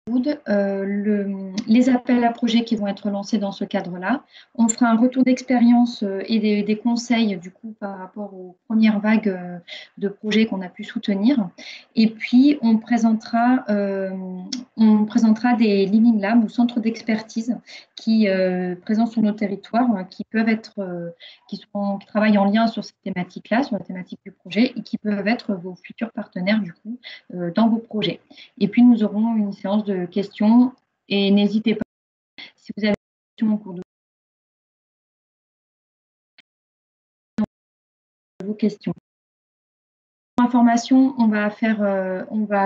les appels à projets qui vont être lancés dans ce cadre-là. On fera un retour d'expérience et des conseils du coup par rapport aux premières vagues de projets qu'on a pu soutenir. Et puis on présentera des Living Labs ou centres d'expertise qui présents sur nos territoires, qui peuvent être, qui travaillent en lien sur ces thématiques-là, sur la thématique du projet, et qui peuvent être vos futurs partenaires du coup dans vos projets. Et puis nous aurons une séance de questions et n'hésitez pas si vous avez des questions au cours de vos questions. Pour information, on va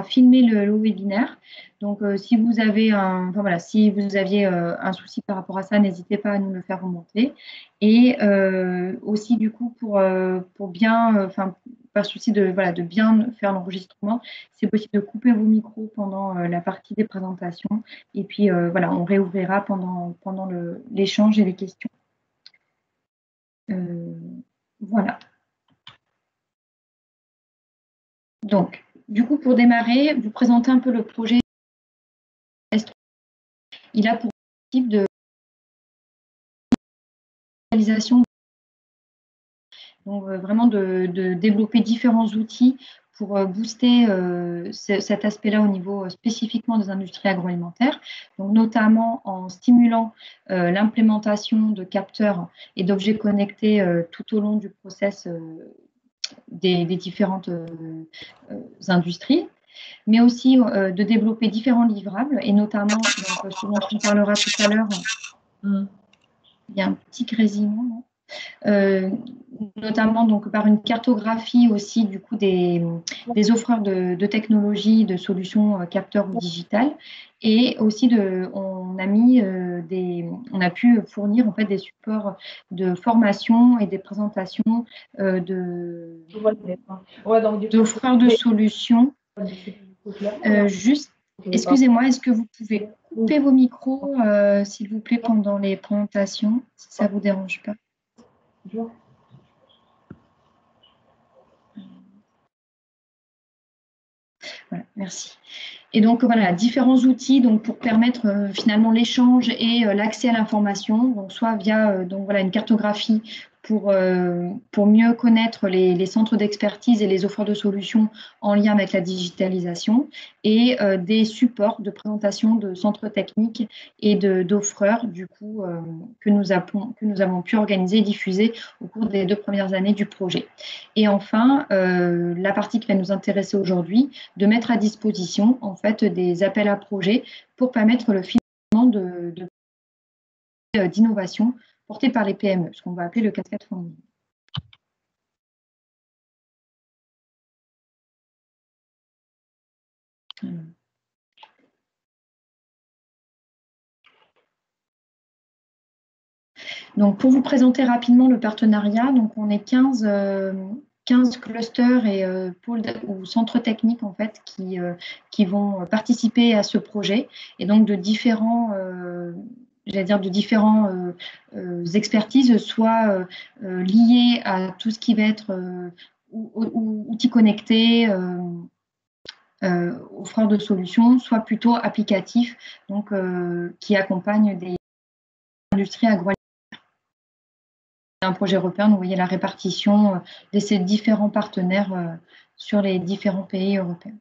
filmer le webinaire. Donc, si vous avez si vous aviez un souci par rapport à ça, n'hésitez pas à nous le faire remonter. Et aussi, du coup, pour bien, par souci de bien faire l'enregistrement, c'est possible de couper vos micros pendant la partie des présentations. Et puis, on réouvrira pendant l'échange et les questions. Voilà. Donc, du coup, pour démarrer, vous présenter un peu le projet S3. Il a pour objectif de réalisation, donc vraiment de développer différents outils pour booster cet aspect-là au niveau spécifiquement des industries agroalimentaires, donc notamment en stimulant l'implémentation de capteurs et d'objets connectés tout au long du process des différentes industries, mais aussi de développer différents livrables, et notamment, donc, ce dont on parlera tout à l'heure, il y a un petit grésillement, notamment donc, par une cartographie aussi du coup des offreurs de technologies, de solutions capteurs ou digitales, et aussi on a pu fournir en fait des supports de formation et des présentations d'offreurs de solutions. Juste, excusez-moi, est-ce que vous pouvez couper vos micros, s'il vous plaît, pendant les présentations, si ça ne vous dérange pas? Voilà, merci. Et donc, voilà, différents outils donc, pour permettre finalement l'échange et l'accès à l'information, donc soit via une cartographie pour mieux connaître les centres d'expertise et les offres de solutions en lien avec la digitalisation, et des supports de présentation de centres techniques et d'offreurs du coup que nous avons pu organiser et diffuser au cours des 2 premières années du projet. Et enfin, la partie qui va nous intéresser aujourd'hui, de mettre à disposition en fait des appels à projets pour permettre le financement d'innovation portés par les PME, ce qu'on va appeler le cascade funding. Donc, pour vous présenter rapidement le partenariat, donc on est 15 clusters et pôles ou centres techniques en fait qui vont participer à ce projet, et donc de différents expertises, soit liées à tout ce qui va être outils connectés, offreurs de solutions, soit plutôt applicatifs, donc qui accompagnent des industries agroalimentaires. Un projet européen, vous voyez la répartition de ces différents partenaires sur les différents pays européens.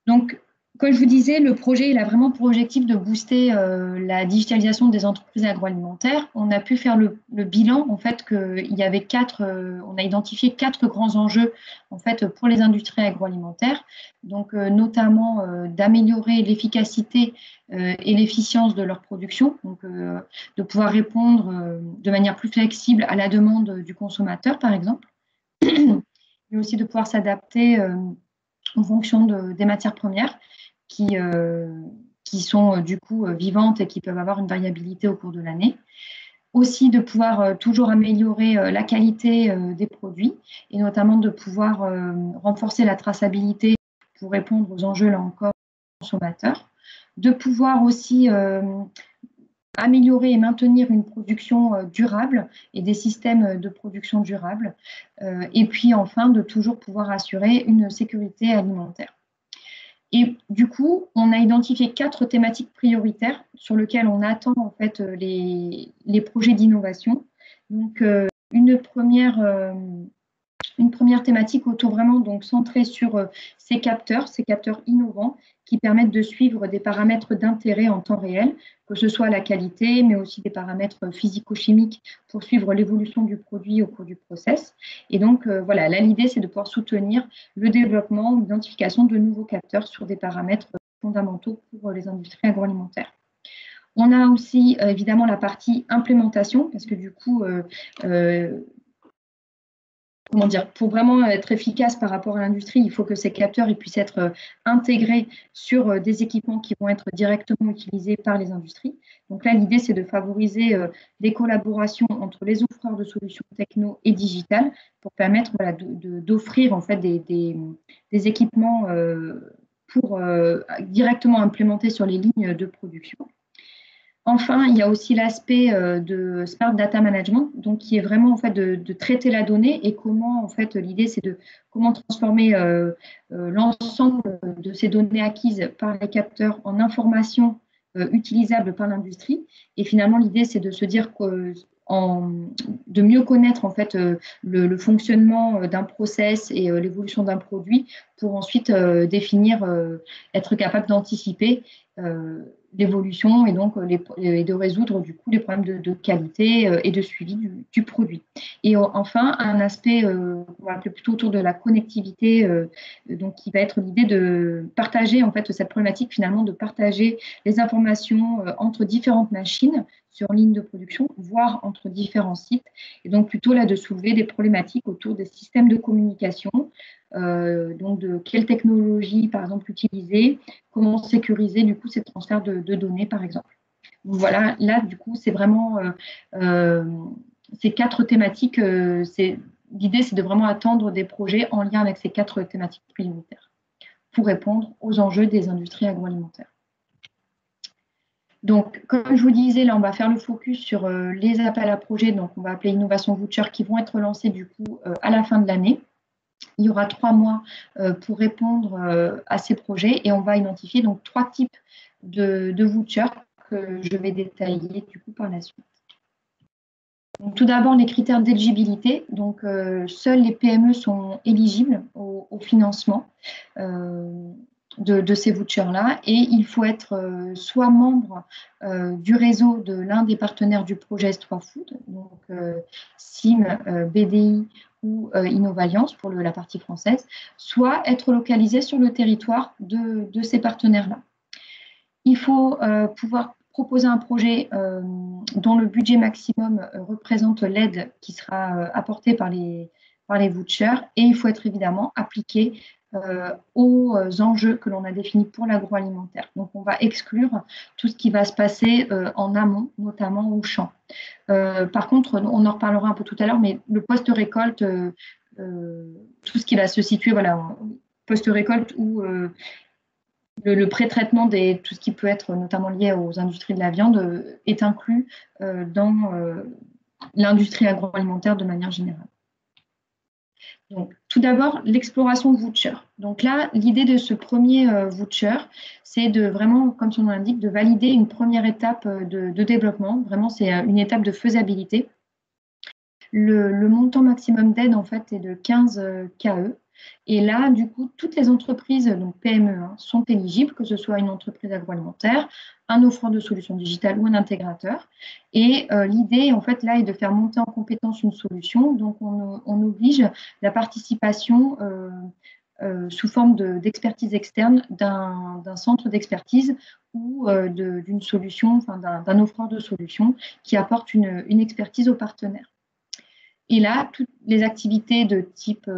Donc, comme je vous disais, le projet il a vraiment pour objectif de booster la digitalisation des entreprises agroalimentaires. On a pu faire le bilan en fait qu'il y avait on a identifié 4 grands enjeux en fait pour les industries agroalimentaires. Donc notamment d'améliorer l'efficacité et l'efficience de leur production, donc de pouvoir répondre de manière plus flexible à la demande du consommateur, par exemple, mais aussi de pouvoir s'adapter en fonction des matières premières qui sont du coup vivantes et qui peuvent avoir une variabilité au cours de l'année. Aussi de pouvoir toujours améliorer la qualité des produits, et notamment de pouvoir renforcer la traçabilité pour répondre aux enjeux, là encore, des consommateurs. De pouvoir aussi améliorer et maintenir une production durable et des systèmes de production durable. Et puis enfin, de toujours pouvoir assurer une sécurité alimentaire. Et du coup, on a identifié 4 thématiques prioritaires sur lesquelles on attend en fait les projets d'innovation. Donc, une première thématique autour vraiment donc centrée sur ces capteurs innovants qui permettent de suivre des paramètres d'intérêt en temps réel, que ce soit la qualité, mais aussi des paramètres physico-chimiques pour suivre l'évolution du produit au cours du process. Et donc, voilà, là, l'idée, c'est de pouvoir soutenir le développement ou l'identification de nouveaux capteurs sur des paramètres fondamentaux pour les industries agroalimentaires. On a aussi évidemment la partie implémentation, parce que du coup, comment dire, pour vraiment être efficace par rapport à l'industrie, il faut que ces capteurs puissent être intégrés sur des équipements qui vont être directement utilisés par les industries. Donc là, l'idée, c'est de favoriser des collaborations entre les offreurs de solutions techno et digitales pour permettre voilà, d'offrir en fait des équipements pour directement implémenter sur les lignes de production. Enfin, il y a aussi l'aspect de Smart Data Management, donc qui est vraiment en fait de traiter la donnée et comment en fait l'idée c'est de comment transformer l'ensemble de ces données acquises par les capteurs en informations utilisables par l'industrie. Et finalement, l'idée c'est de se dire de mieux connaître en fait le fonctionnement d'un process et l'évolution d'un produit pour ensuite définir, être capable d'anticiper l'évolution et donc et de résoudre du coup les problèmes de qualité et de suivi du produit. Et enfin, un aspect on va appeler plutôt autour de la connectivité, donc qui va être l'idée de partager en fait cette problématique finalement de partager les informations entre différentes machines sur ligne de production, voire entre différents sites, et donc plutôt là de soulever des problématiques autour des systèmes de communication, donc de quelle technologie par exemple utiliser, comment sécuriser du coup ces transferts de données par exemple. Donc voilà, là du coup c'est vraiment ces 4 thématiques, l'idée c'est de vraiment attendre des projets en lien avec ces 4 thématiques prioritaires pour répondre aux enjeux des industries agroalimentaires. Donc, comme je vous disais, là, on va faire le focus sur les appels à projets, donc on va appeler Innovation Voucher, qui vont être lancés du coup à la fin de l'année. Il y aura 3 mois pour répondre à ces projets et on va identifier donc 3 types de vouchers que je vais détailler du coup par la suite. Donc, tout d'abord, les critères d'éligibilité. Donc, seuls les PME sont éligibles au financement de ces vouchers-là et il faut être soit membre du réseau de l'un des partenaires du projet S3 Food, donc SIM, BDI ou Innovalliance pour la partie française, soit être localisé sur le territoire de ces partenaires-là. Il faut pouvoir proposer un projet dont le budget maximum représente l'aide qui sera apportée par les vouchers et il faut être évidemment appliqué aux enjeux que l'on a définis pour l'agroalimentaire. Donc, on va exclure tout ce qui va se passer en amont, notamment au champ. Par contre, on en reparlera un peu tout à l'heure, mais le post-récolte, tout ce qui va se situer, voilà, post-récolte ou le pré-traitement de tout ce qui peut être notamment lié aux industries de la viande est inclus dans l'industrie agroalimentaire de manière générale. Donc, tout d'abord, l'exploration voucher. Donc là, l'idée de ce premier voucher, c'est de vraiment, comme son nom l'indique, de valider une première étape de développement. Vraiment, c'est une étape de faisabilité. Le montant maximum d'aide, en fait, est de 15 KE. Et là, du coup, toutes les entreprises, donc PME, sont éligibles, que ce soit une entreprise agroalimentaire, un offreur de solutions digitales ou un intégrateur. Et l'idée, en fait, là, est de faire monter en compétence une solution. Donc, on oblige la participation sous forme d'expertise externe d'un centre d'expertise ou d'une solution, enfin, d'un offreur de solutions qui apporte une expertise aux partenaires. Et là, toutes les activités de type,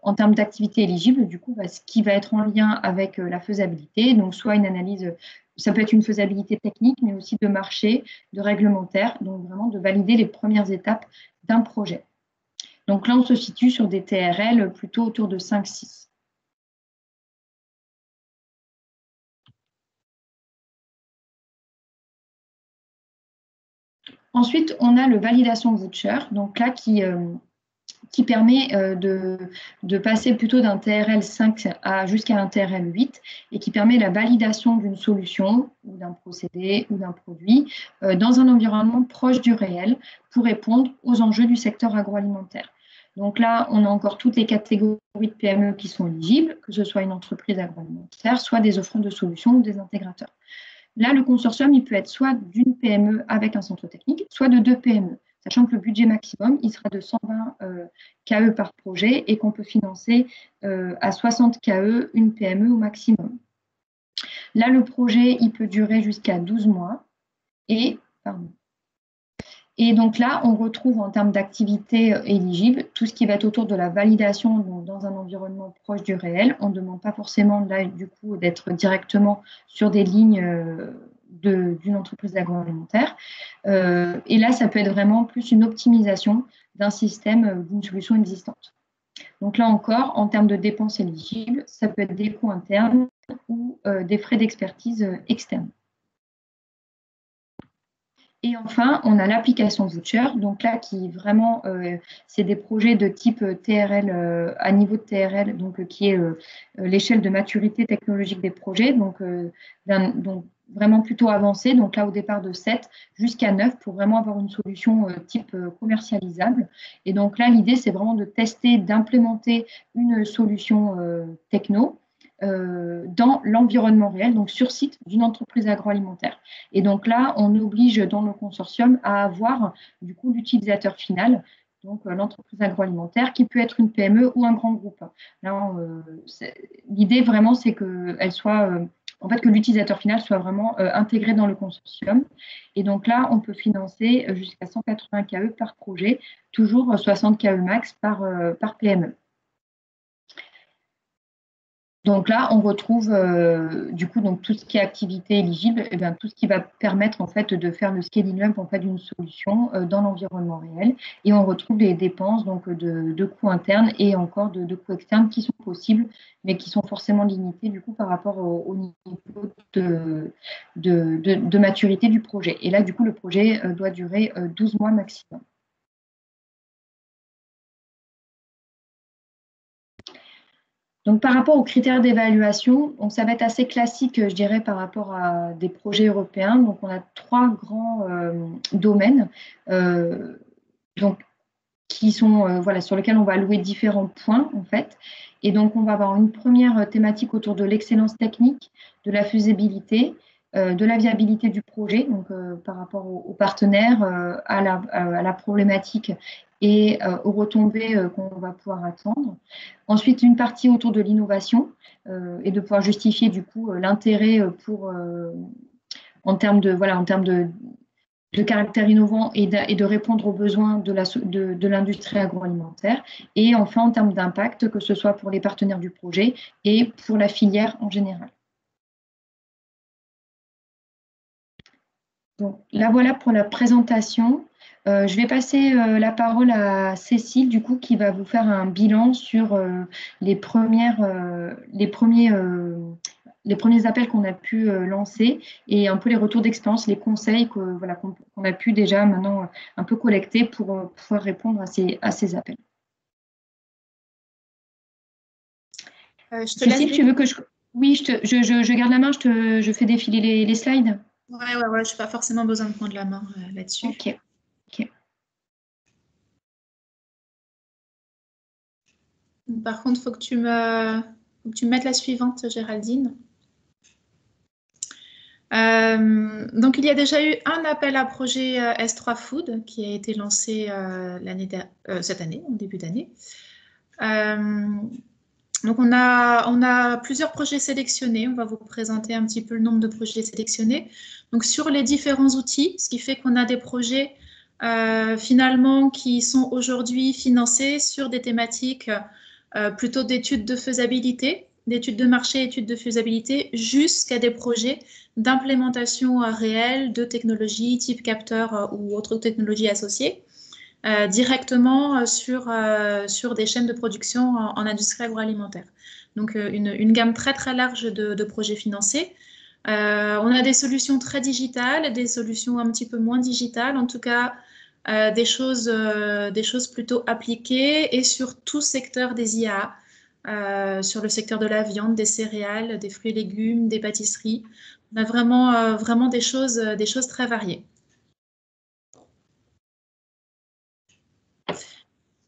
en termes d'activités éligibles, du coup, ce qui va être en lien avec la faisabilité, donc soit une analyse, ça peut être une faisabilité technique, mais aussi de marché, de réglementaire, donc vraiment de valider les premières étapes d'un projet. Donc là, on se situe sur des TRL plutôt autour de 5-6. Ensuite, on a le validation voucher, donc là qui qui permet de passer plutôt d'un TRL 5 jusqu'à un TRL 8 et qui permet la validation d'une solution ou d'un procédé ou d'un produit dans un environnement proche du réel pour répondre aux enjeux du secteur agroalimentaire. Donc là, on a encore toutes les catégories de PME qui sont éligibles, que ce soit une entreprise agroalimentaire, soit des offrants de solutions ou des intégrateurs. Là, le consortium, il peut être soit d'une PME avec un centre technique, soit de 2 PME, sachant que le budget maximum, il sera de 120 KE par projet et qu'on peut financer à 60 KE une PME au maximum. Là, le projet, il peut durer jusqu'à 12 mois et donc là, on retrouve en termes d'activités éligibles tout ce qui va être autour de la validation dans un environnement proche du réel. On ne demande pas forcément là, du coup, d'être directement sur des lignes d'une entreprise agroalimentaire. Et là, ça peut être vraiment plus une optimisation d'un système, d'une solution existante. Donc là encore, en termes de dépenses éligibles, ça peut être des coûts internes ou des frais d'expertise externes. Et enfin, on a l'application voucher. Donc là, qui vraiment, c'est des projets de type TRL, à niveau de TRL, donc qui est l'échelle de maturité technologique des projets, donc vraiment plutôt avancé. Donc là, au départ de 7 jusqu'à 9 pour vraiment avoir une solution type commercialisable. Et donc là, l'idée, c'est vraiment de tester, d'implémenter une solution techno dans l'environnement réel, donc sur site d'une entreprise agroalimentaire. Et donc là, on oblige dans le consortium à avoir du coup l'utilisateur final, donc l'entreprise agroalimentaire, qui peut être une PME ou un grand groupe. Là, l'idée vraiment, c'est qu'elle soit, en fait, que l'utilisateur final soit vraiment intégré dans le consortium. Et donc là, on peut financer jusqu'à 180 KE par projet, toujours 60 KE max par PME. Donc là, on retrouve du coup donc tout ce qui est activité éligible, et bien, tout ce qui va permettre en fait de faire le scaling up en fait d'une solution dans l'environnement réel. Et on retrouve les dépenses donc de coûts internes et encore de coûts externes qui sont possibles, mais qui sont forcément limités du coup par rapport au niveau de maturité du projet. Et là, du coup, le projet doit durer 12 mois maximum. Donc, par rapport aux critères d'évaluation, ça va être assez classique, je dirais, par rapport à des projets européens. Donc, on a 3 grands domaines qui sont, sur lesquels on va allouer différents points, en fait. Et donc, on va avoir une première thématique autour de l'excellence technique, de la faisabilité, de la viabilité du projet, donc par rapport aux partenaires, à la problématique et aux retombées qu'on va pouvoir attendre. Ensuite, une partie autour de l'innovation et de pouvoir justifier du coup l'intérêt en termes de caractère innovant et de répondre aux besoins de l'industrie agroalimentaire. Et enfin, en termes d'impact, que ce soit pour les partenaires du projet et pour la filière en général. Donc, là, voilà pour la présentation. Je vais passer la parole à Cécile, du coup, qui va vous faire un bilan sur les premiers appels qu'on a pu lancer et un peu les retours d'expérience, les conseils qu'on a pu déjà maintenant un peu collecter pour pouvoir répondre à ces appels. Cécile, tu veux que je... Oui, je garde la main, je fais défiler les slides. Ouais, je n'ai pas forcément besoin de prendre la main là-dessus. Ok. Par contre, il faut que tu me mettes la suivante, Géraldine. Donc, il y a déjà eu un appel à projet S3 Food qui a été lancé cette année, en début d'année. Donc, on a plusieurs projets sélectionnés. On va vous présenter un petit peu le nombre de projets sélectionnés. Donc, sur les différents outils, ce qui fait qu'on a des projets finalement qui sont aujourd'hui financés sur des thématiques plutôt d'études de faisabilité, d'études de marché, études de faisabilité, jusqu'à des projets d'implémentation réelle de technologies type capteur ou autres technologies associées. Directement sur des chaînes de production en industrie agroalimentaire. Donc, une gamme très, très large de projets financés. On a des solutions très digitales, des solutions un petit peu moins digitales. En tout cas, des choses plutôt appliquées et sur tout secteur des IA, sur le secteur de la viande, des céréales, des fruits et légumes, des pâtisseries. On a vraiment des choses très variées.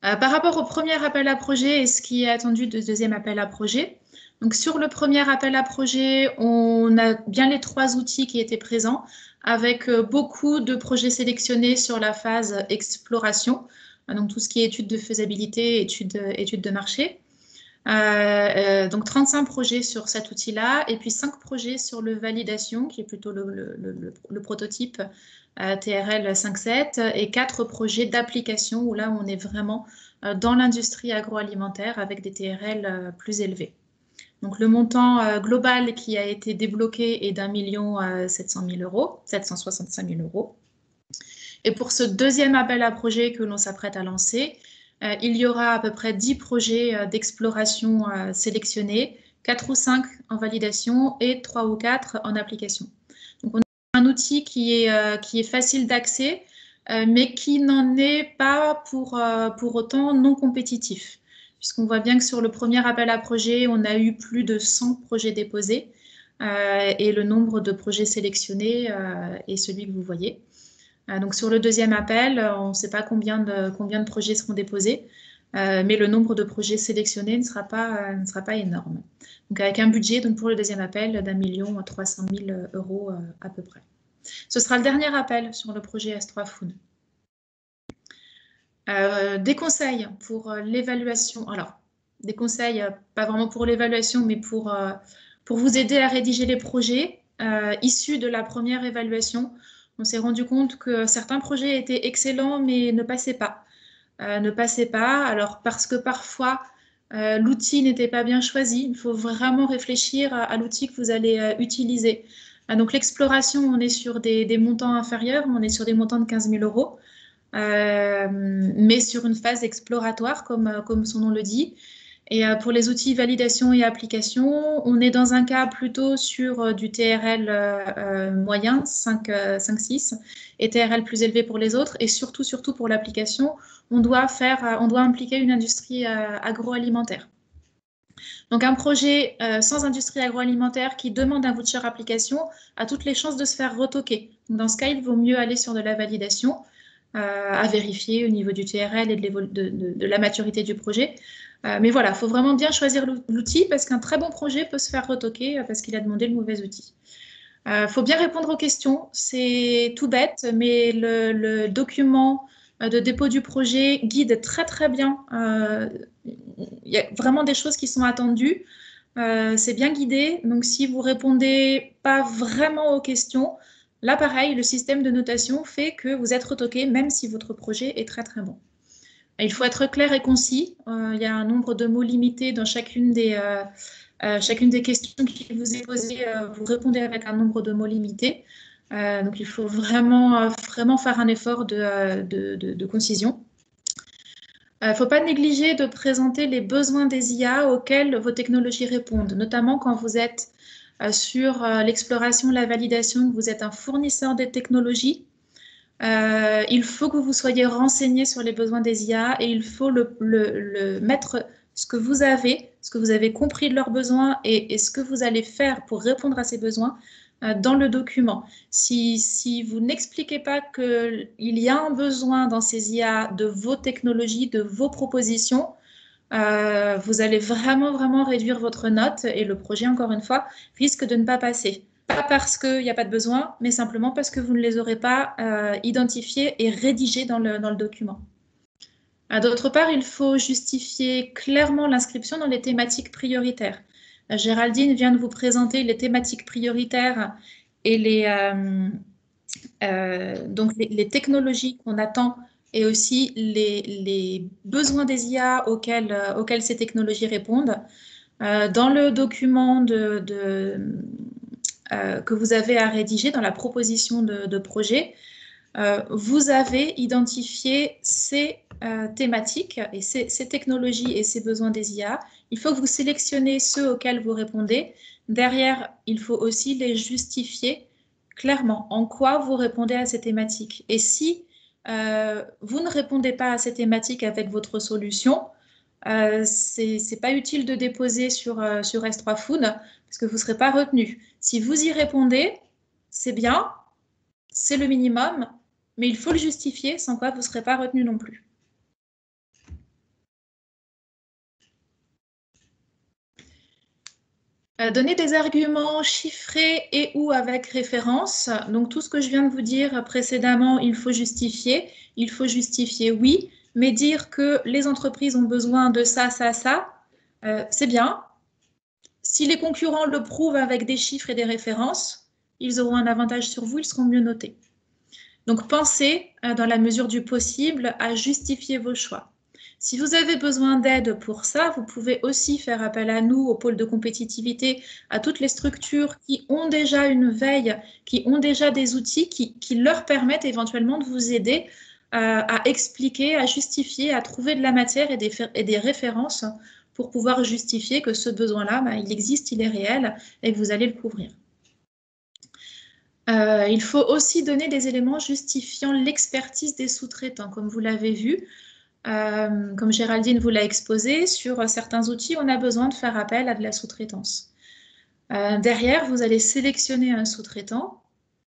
Par rapport au premier appel à projet et ce qui est attendu de deuxième appel à projet, donc sur le premier appel à projet, on a bien les 3 outils qui étaient présents, avec beaucoup de projets sélectionnés sur la phase exploration, donc tout ce qui est étude de faisabilité, étude de marché. Donc 35 projets sur cet outil-là, et puis 5 projets sur le validation, qui est plutôt le prototype TRL 5.7, et 4 projets d'application, où là on est vraiment dans l'industrie agroalimentaire avec des TRL plus élevés. Donc le montant global qui a été débloqué est d'1 765 000 euros. Et pour ce deuxième appel à projet que l'on s'apprête à lancer, il y aura à peu près 10 projets d'exploration sélectionnés, 4 ou 5 en validation et 3 ou 4 en application. Donc on a un outil qui est facile d'accès, mais qui n'en est pas pour autant non compétitif. Puisqu'on voit bien que sur le premier appel à projet, on a eu plus de 100 projets déposés et le nombre de projets sélectionnés est celui que vous voyez. Donc sur le deuxième appel, on ne sait pas combien de projets seront déposés, mais le nombre de projets sélectionnés ne sera pas énorme. Donc avec un budget pour le deuxième appel d'1 300 000 euros à peu près. Ce sera le dernier appel sur le projet S3 Food. Des conseils pour l'évaluation. Alors, des conseils, pas vraiment pour l'évaluation, mais pour vous aider à rédiger les projets issus de la première évaluation. On s'est rendu compte que certains projets étaient excellents, mais ne passaient pas. Alors, parce que parfois, l'outil n'était pas bien choisi. Il faut vraiment réfléchir à l'outil que vous allez utiliser. Donc, l'exploration, on est sur des montants inférieurs, on est sur des montants de 15 000 euros. Mais sur une phase exploratoire, comme son nom le dit. Et pour les outils validation et application, on est dans un cas plutôt sur du TRL moyen, 5-6, et TRL plus élevé pour les autres. Et surtout pour l'application, on doit impliquer une industrie agroalimentaire. Donc un projet sans industrie agroalimentaire qui demande un voucher application a toutes les chances de se faire retoquer. Donc dans ce cas, il vaut mieux aller sur de la validation à vérifier au niveau du TRL et de la maturité du projet. Mais voilà, il faut vraiment bien choisir l'outil parce qu'un très bon projet peut se faire retoquer parce qu'il a demandé le mauvais outil. Il faut bien répondre aux questions. C'est tout bête, mais le document de dépôt du projet guide très bien. Il y a vraiment des choses qui sont attendues. C'est bien guidé. Donc, si vous répondez pas vraiment aux questions, là, pareil, le système de notation fait que vous êtes retoqué même si votre projet est très bon. Il faut être clair et concis. Il y a un nombre de mots limité dans chacune des questions qui vous est posée. Vous répondez avec un nombre de mots limité. Donc, il faut vraiment faire un effort de concision. Il ne faut pas négliger de présenter les besoins des IA auxquels vos technologies répondent, notamment quand vous êtes sur l'exploration, la validation, que vous êtes un fournisseur des technologies. Il faut que vous soyez renseigné sur les besoins des IA et il faut mettre ce que vous avez compris de leurs besoins et ce que vous allez faire pour répondre à ces besoins dans le document. Si vous n'expliquez pas qu'il y a un besoin dans ces IA de vos technologies, de vos propositions, vous allez vraiment réduire votre note et le projet, encore une fois, risque de ne pas passer. Pas parce qu'il n'y a pas de besoin, mais simplement parce que vous ne les aurez pas identifiés et rédigés dans le document. D'autre part, il faut justifier clairement l'inscription dans les thématiques prioritaires. Géraldine vient de vous présenter les thématiques prioritaires et donc les technologies qu'on attend et aussi les besoins des IA auxquels ces technologies répondent. Dans le document que vous avez à rédiger, dans la proposition de projet, vous avez identifié ces thématiques et ces technologies et ces besoins des IA. Il faut que vous sélectionnez ceux auxquels vous répondez. Derrière, il faut aussi les justifier clairement en quoi vous répondez à ces thématiques. Et si vous ne répondez pas à ces thématiques avec votre solution, c'est pas utile de déposer sur S3 Food parce que vous ne serez pas retenu. Si vous y répondez, c'est bien, c'est le minimum, mais il faut le justifier, sans quoi vous ne serez pas retenu non plus. Donner des arguments chiffrés et ou avec référence. Donc tout ce que je viens de vous dire précédemment, il faut justifier. Il faut justifier, oui, mais dire que les entreprises ont besoin de ça, ça, ça, c'est bien. Si les concurrents le prouvent avec des chiffres et des références, ils auront un avantage sur vous, ils seront mieux notés. Donc pensez, dans la mesure du possible, à justifier vos choix. Si vous avez besoin d'aide pour ça, vous pouvez aussi faire appel à nous, au pôle de compétitivité, à toutes les structures qui ont déjà une veille, qui ont déjà des outils qui leur permettent éventuellement de vous aider à expliquer, à justifier, à trouver de la matière et des références pour pouvoir justifier que ce besoin-là, il existe, il est réel et que vous allez le couvrir. Il faut aussi donner des éléments justifiant l'expertise des sous-traitants, comme vous l'avez vu. Comme Géraldine vous l'a exposé, sur certains outils, on a besoin de faire appel à de la sous-traitance. Derrière, vous allez sélectionner un sous-traitant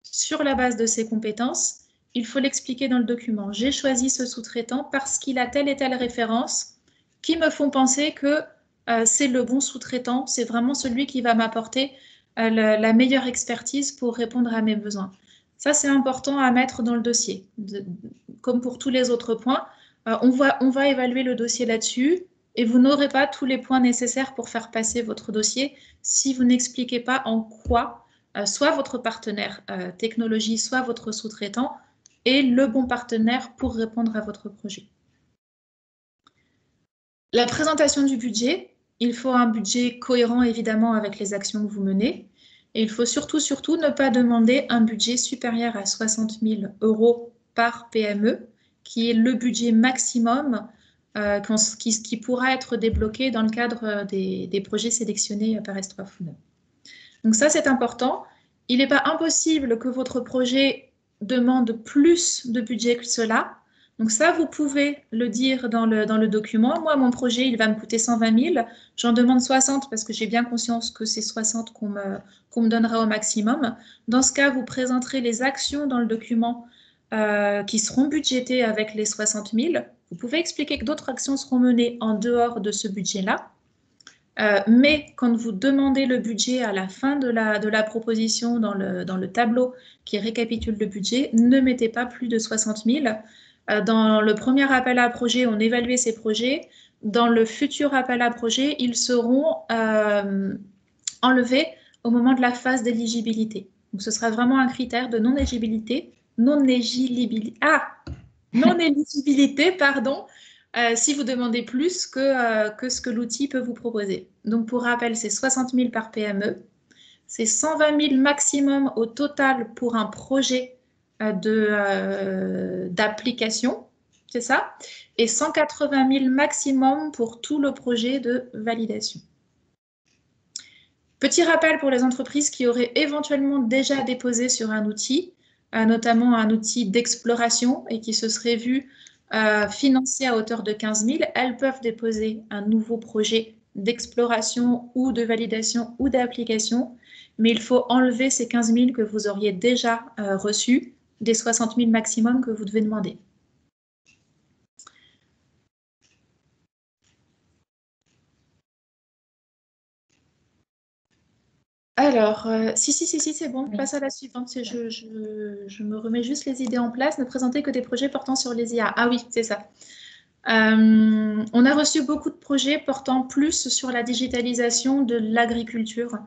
sur la base de ses compétences. Il faut l'expliquer dans le document. J'ai choisi ce sous-traitant parce qu'il a telle et telle référence qui me font penser que c'est le bon sous-traitant, c'est vraiment celui qui va m'apporter la meilleure expertise pour répondre à mes besoins. Ça, c'est important à mettre dans le dossier. Comme pour tous les autres points, on va évaluer le dossier là-dessus et vous n'aurez pas tous les points nécessaires pour faire passer votre dossier si vous n'expliquez pas en quoi soit votre partenaire technologie, soit votre sous-traitant est le bon partenaire pour répondre à votre projet. La présentation du budget, il faut un budget cohérent évidemment avec les actions que vous menez. Et il faut surtout ne pas demander un budget supérieur à 60 000 € par PME, qui est le budget maximum qui pourra être débloqué dans le cadre des projets sélectionnés par S3 Food. Donc ça, c'est important. Il n'est pas impossible que votre projet demande plus de budget que cela. Donc ça, vous pouvez le dire dans le document. Moi, mon projet, il va me coûter 120 000. J'en demande 60 parce que j'ai bien conscience que c'est 60 qu'on me donnera au maximum. Dans ce cas, vous présenterez les actions dans le document qui seront budgétées avec les 60 000. Vous pouvez expliquer que d'autres actions seront menées en dehors de ce budget-là. Mais quand vous demandez le budget à la fin de la proposition dans le tableau qui récapitule le budget, ne mettez pas plus de 60 000. Dans le premier appel à projet, on évaluait ces projets. Dans le futur appel à projet, ils seront enlevés au moment de la phase d'éligibilité. Donc, ce sera vraiment un critère de non-éligibilité, pardon, si vous demandez plus que ce que l'outil peut vous proposer. Donc, pour rappel, c'est 60 000 par PME. C'est 120 000 maximum au total pour un projet d'application, c'est ça, et 180 000 maximum pour tout le projet de validation. Petit rappel pour les entreprises qui auraient éventuellement déjà déposé sur un outil, notamment un outil d'exploration et qui se seraient vues financées à hauteur de 15 000, elles peuvent déposer un nouveau projet d'exploration ou de validation ou d'application, mais il faut enlever ces 15 000 que vous auriez déjà reçus des 60 000 maximum que vous devez demander. Alors, si, c'est bon, passe à la suivante. Je me remets juste les idées en place. Ne présenter que des projets portant sur les IA. Ah oui, c'est ça. On a reçu beaucoup de projets portant plus sur la digitalisation de l'agriculture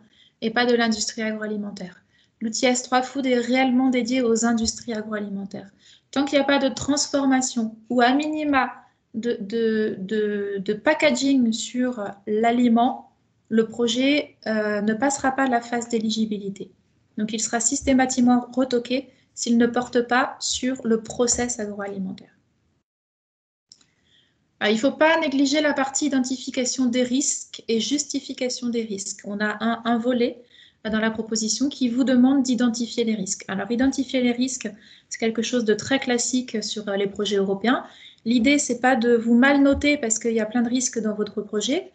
et pas de l'industrie agroalimentaire. L'outil S3 Food est réellement dédié aux industries agroalimentaires. Tant qu'il n'y a pas de transformation ou à minima de packaging sur l'aliment, le projet ne passera pas la phase d'éligibilité. Donc, il sera systématiquement retoqué s'il ne porte pas sur le process agroalimentaire. Il ne faut pas négliger la partie identification des risques et justification des risques. On a un volet dans la proposition qui vous demande d'identifier les risques. Alors, identifier les risques, c'est quelque chose de très classique sur les projets européens. L'idée, c'est pas de vous mal noter parce qu'il y a plein de risques dans votre projet.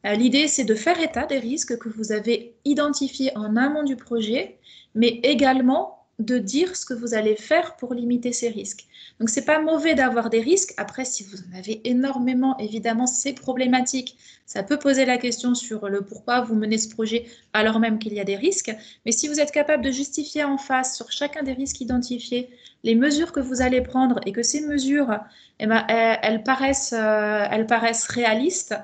L'idée, c'est de faire état des risques que vous avez identifiés en amont du projet, mais également de dire ce que vous allez faire pour limiter ces risques. Donc, c'est pas mauvais d'avoir des risques. Après, si vous en avez énormément, évidemment, c'est problématique. Ça peut poser la question sur le pourquoi vous menez ce projet alors même qu'il y a des risques. Mais si vous êtes capable de justifier en face sur chacun des risques identifiés, les mesures que vous allez prendre et que ces mesures, eh ben, elles paraissent réalistes,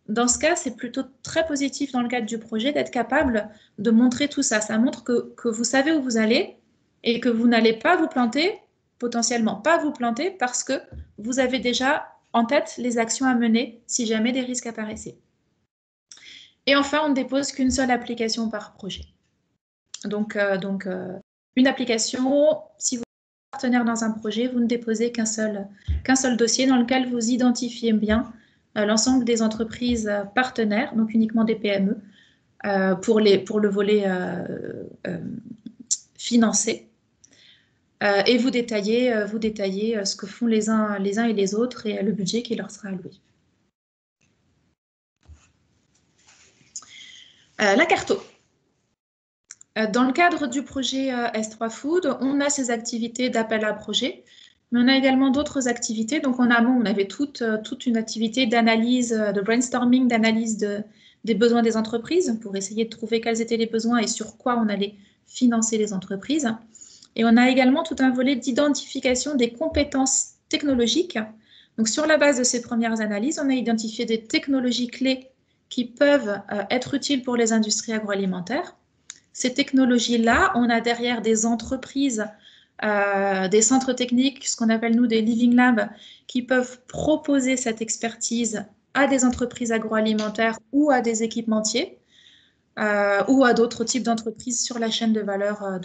dans ce cas, c'est plutôt très positif dans le cadre du projet d'être capable de montrer tout ça. Ça montre que vous savez où vous allez et que vous n'allez pas vous planter, potentiellement pas vous planter, parce que vous avez déjà en tête les actions à mener si jamais des risques apparaissaient. Et enfin, on ne dépose qu'une seule application par projet. Donc, une application, si vous êtes partenaire dans un projet, vous ne déposez qu'un seul dossier dans lequel vous identifiez bien l'ensemble des entreprises partenaires, donc uniquement des PME, pour le volet financé. Et vous détaillez ce que font les uns et les autres et le budget qui leur sera alloué. La carto. Dans le cadre du projet S3 Food, on a ces activités d'appel à projet, mais on a également d'autres activités. Donc en amont, on avait toute une activité d'analyse, de brainstorming, d'analyse des besoins des entreprises pour essayer de trouver quels étaient les besoins et sur quoi on allait financer les entreprises. Et on a également tout un volet d'identification des compétences technologiques. Donc sur la base de ces premières analyses, on a identifié des technologies clés qui peuvent être utiles pour les industries agroalimentaires. Ces technologies-là, on a derrière des entreprises, des centres techniques, ce qu'on appelle nous des living labs, qui peuvent proposer cette expertise à des entreprises agroalimentaires ou à des équipementiers ou à d'autres types d'entreprises sur la chaîne de valeur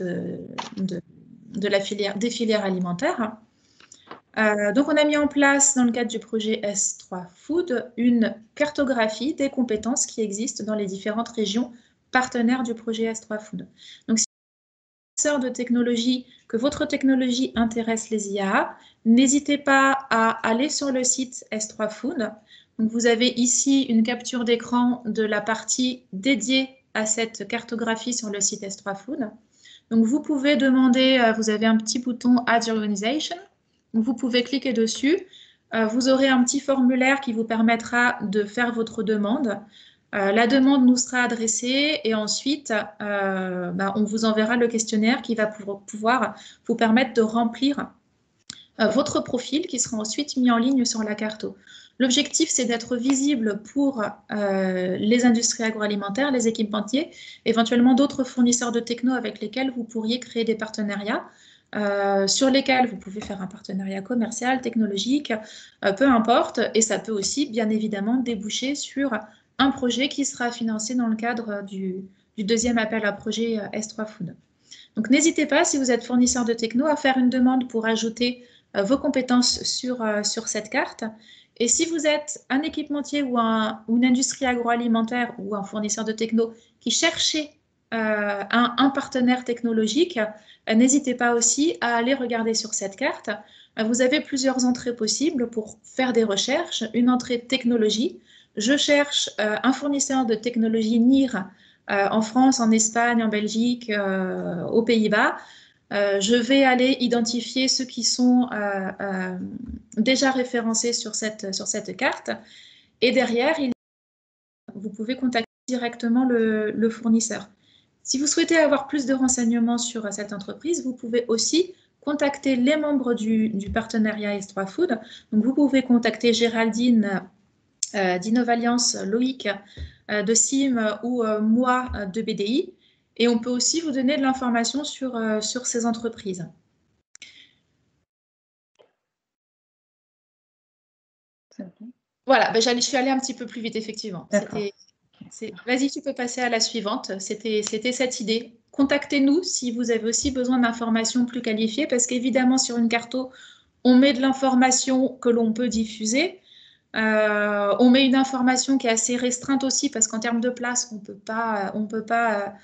des filières alimentaires. Donc, on a mis en place, dans le cadre du projet S3 Food, une cartographie des compétences qui existent dans les différentes régions partenaires du projet S3 Food. Donc, si vous êtes de technologie, que votre technologie intéresse les IAA, n'hésitez pas à aller sur le site S3 Food. Donc, vous avez ici une capture d'écran de la partie dédiée à cette cartographie sur le site S3 Food. Donc, vous pouvez demander, vous avez un petit bouton Add Organization. Donc, vous pouvez cliquer dessus. Vous aurez un petit formulaire qui vous permettra de faire votre demande. La demande nous sera adressée et ensuite, on vous enverra le questionnaire qui va pouvoir vous permettre de remplir votre profil qui sera ensuite mis en ligne sur la carto. L'objectif, c'est d'être visible pour les industries agroalimentaires, les équipementiers, éventuellement d'autres fournisseurs de techno avec lesquels vous pourriez créer des partenariats, sur lesquels vous pouvez faire un partenariat commercial, technologique, peu importe, et ça peut aussi, bien évidemment, déboucher sur un projet qui sera financé dans le cadre du deuxième appel à projet S3 Food. Donc, n'hésitez pas, si vous êtes fournisseur de techno, à faire une demande pour ajouter vos compétences sur cette carte. Et si vous êtes un équipementier ou une industrie agroalimentaire ou un fournisseur de techno qui cherchez un partenaire technologique, n'hésitez pas aussi à aller regarder sur cette carte. Vous avez plusieurs entrées possibles pour faire des recherches. Une entrée technologie. Je cherche un fournisseur de technologie NIR en France, en Espagne, en Belgique, aux Pays-Bas. Je vais aller identifier ceux qui sont déjà référencés sur cette carte. Et derrière, vous pouvez contacter directement le fournisseur. Si vous souhaitez avoir plus de renseignements sur cette entreprise, vous pouvez aussi contacter les membres du partenariat S3 Food. Donc, vous pouvez contacter Géraldine d'Innovalliance, Loïc de CIM ou moi de BDI. Et on peut aussi vous donner de l'information sur ces entreprises. Voilà, je suis allée un petit peu plus vite, effectivement. Vas-y, tu peux passer à la suivante. C'était cette idée. Contactez-nous si vous avez aussi besoin d'informations plus qualifiées, parce qu'évidemment, sur une carto, on met de l'information que l'on peut diffuser. On met une information qui est assez restreinte aussi parce qu'en termes de place, on peut pas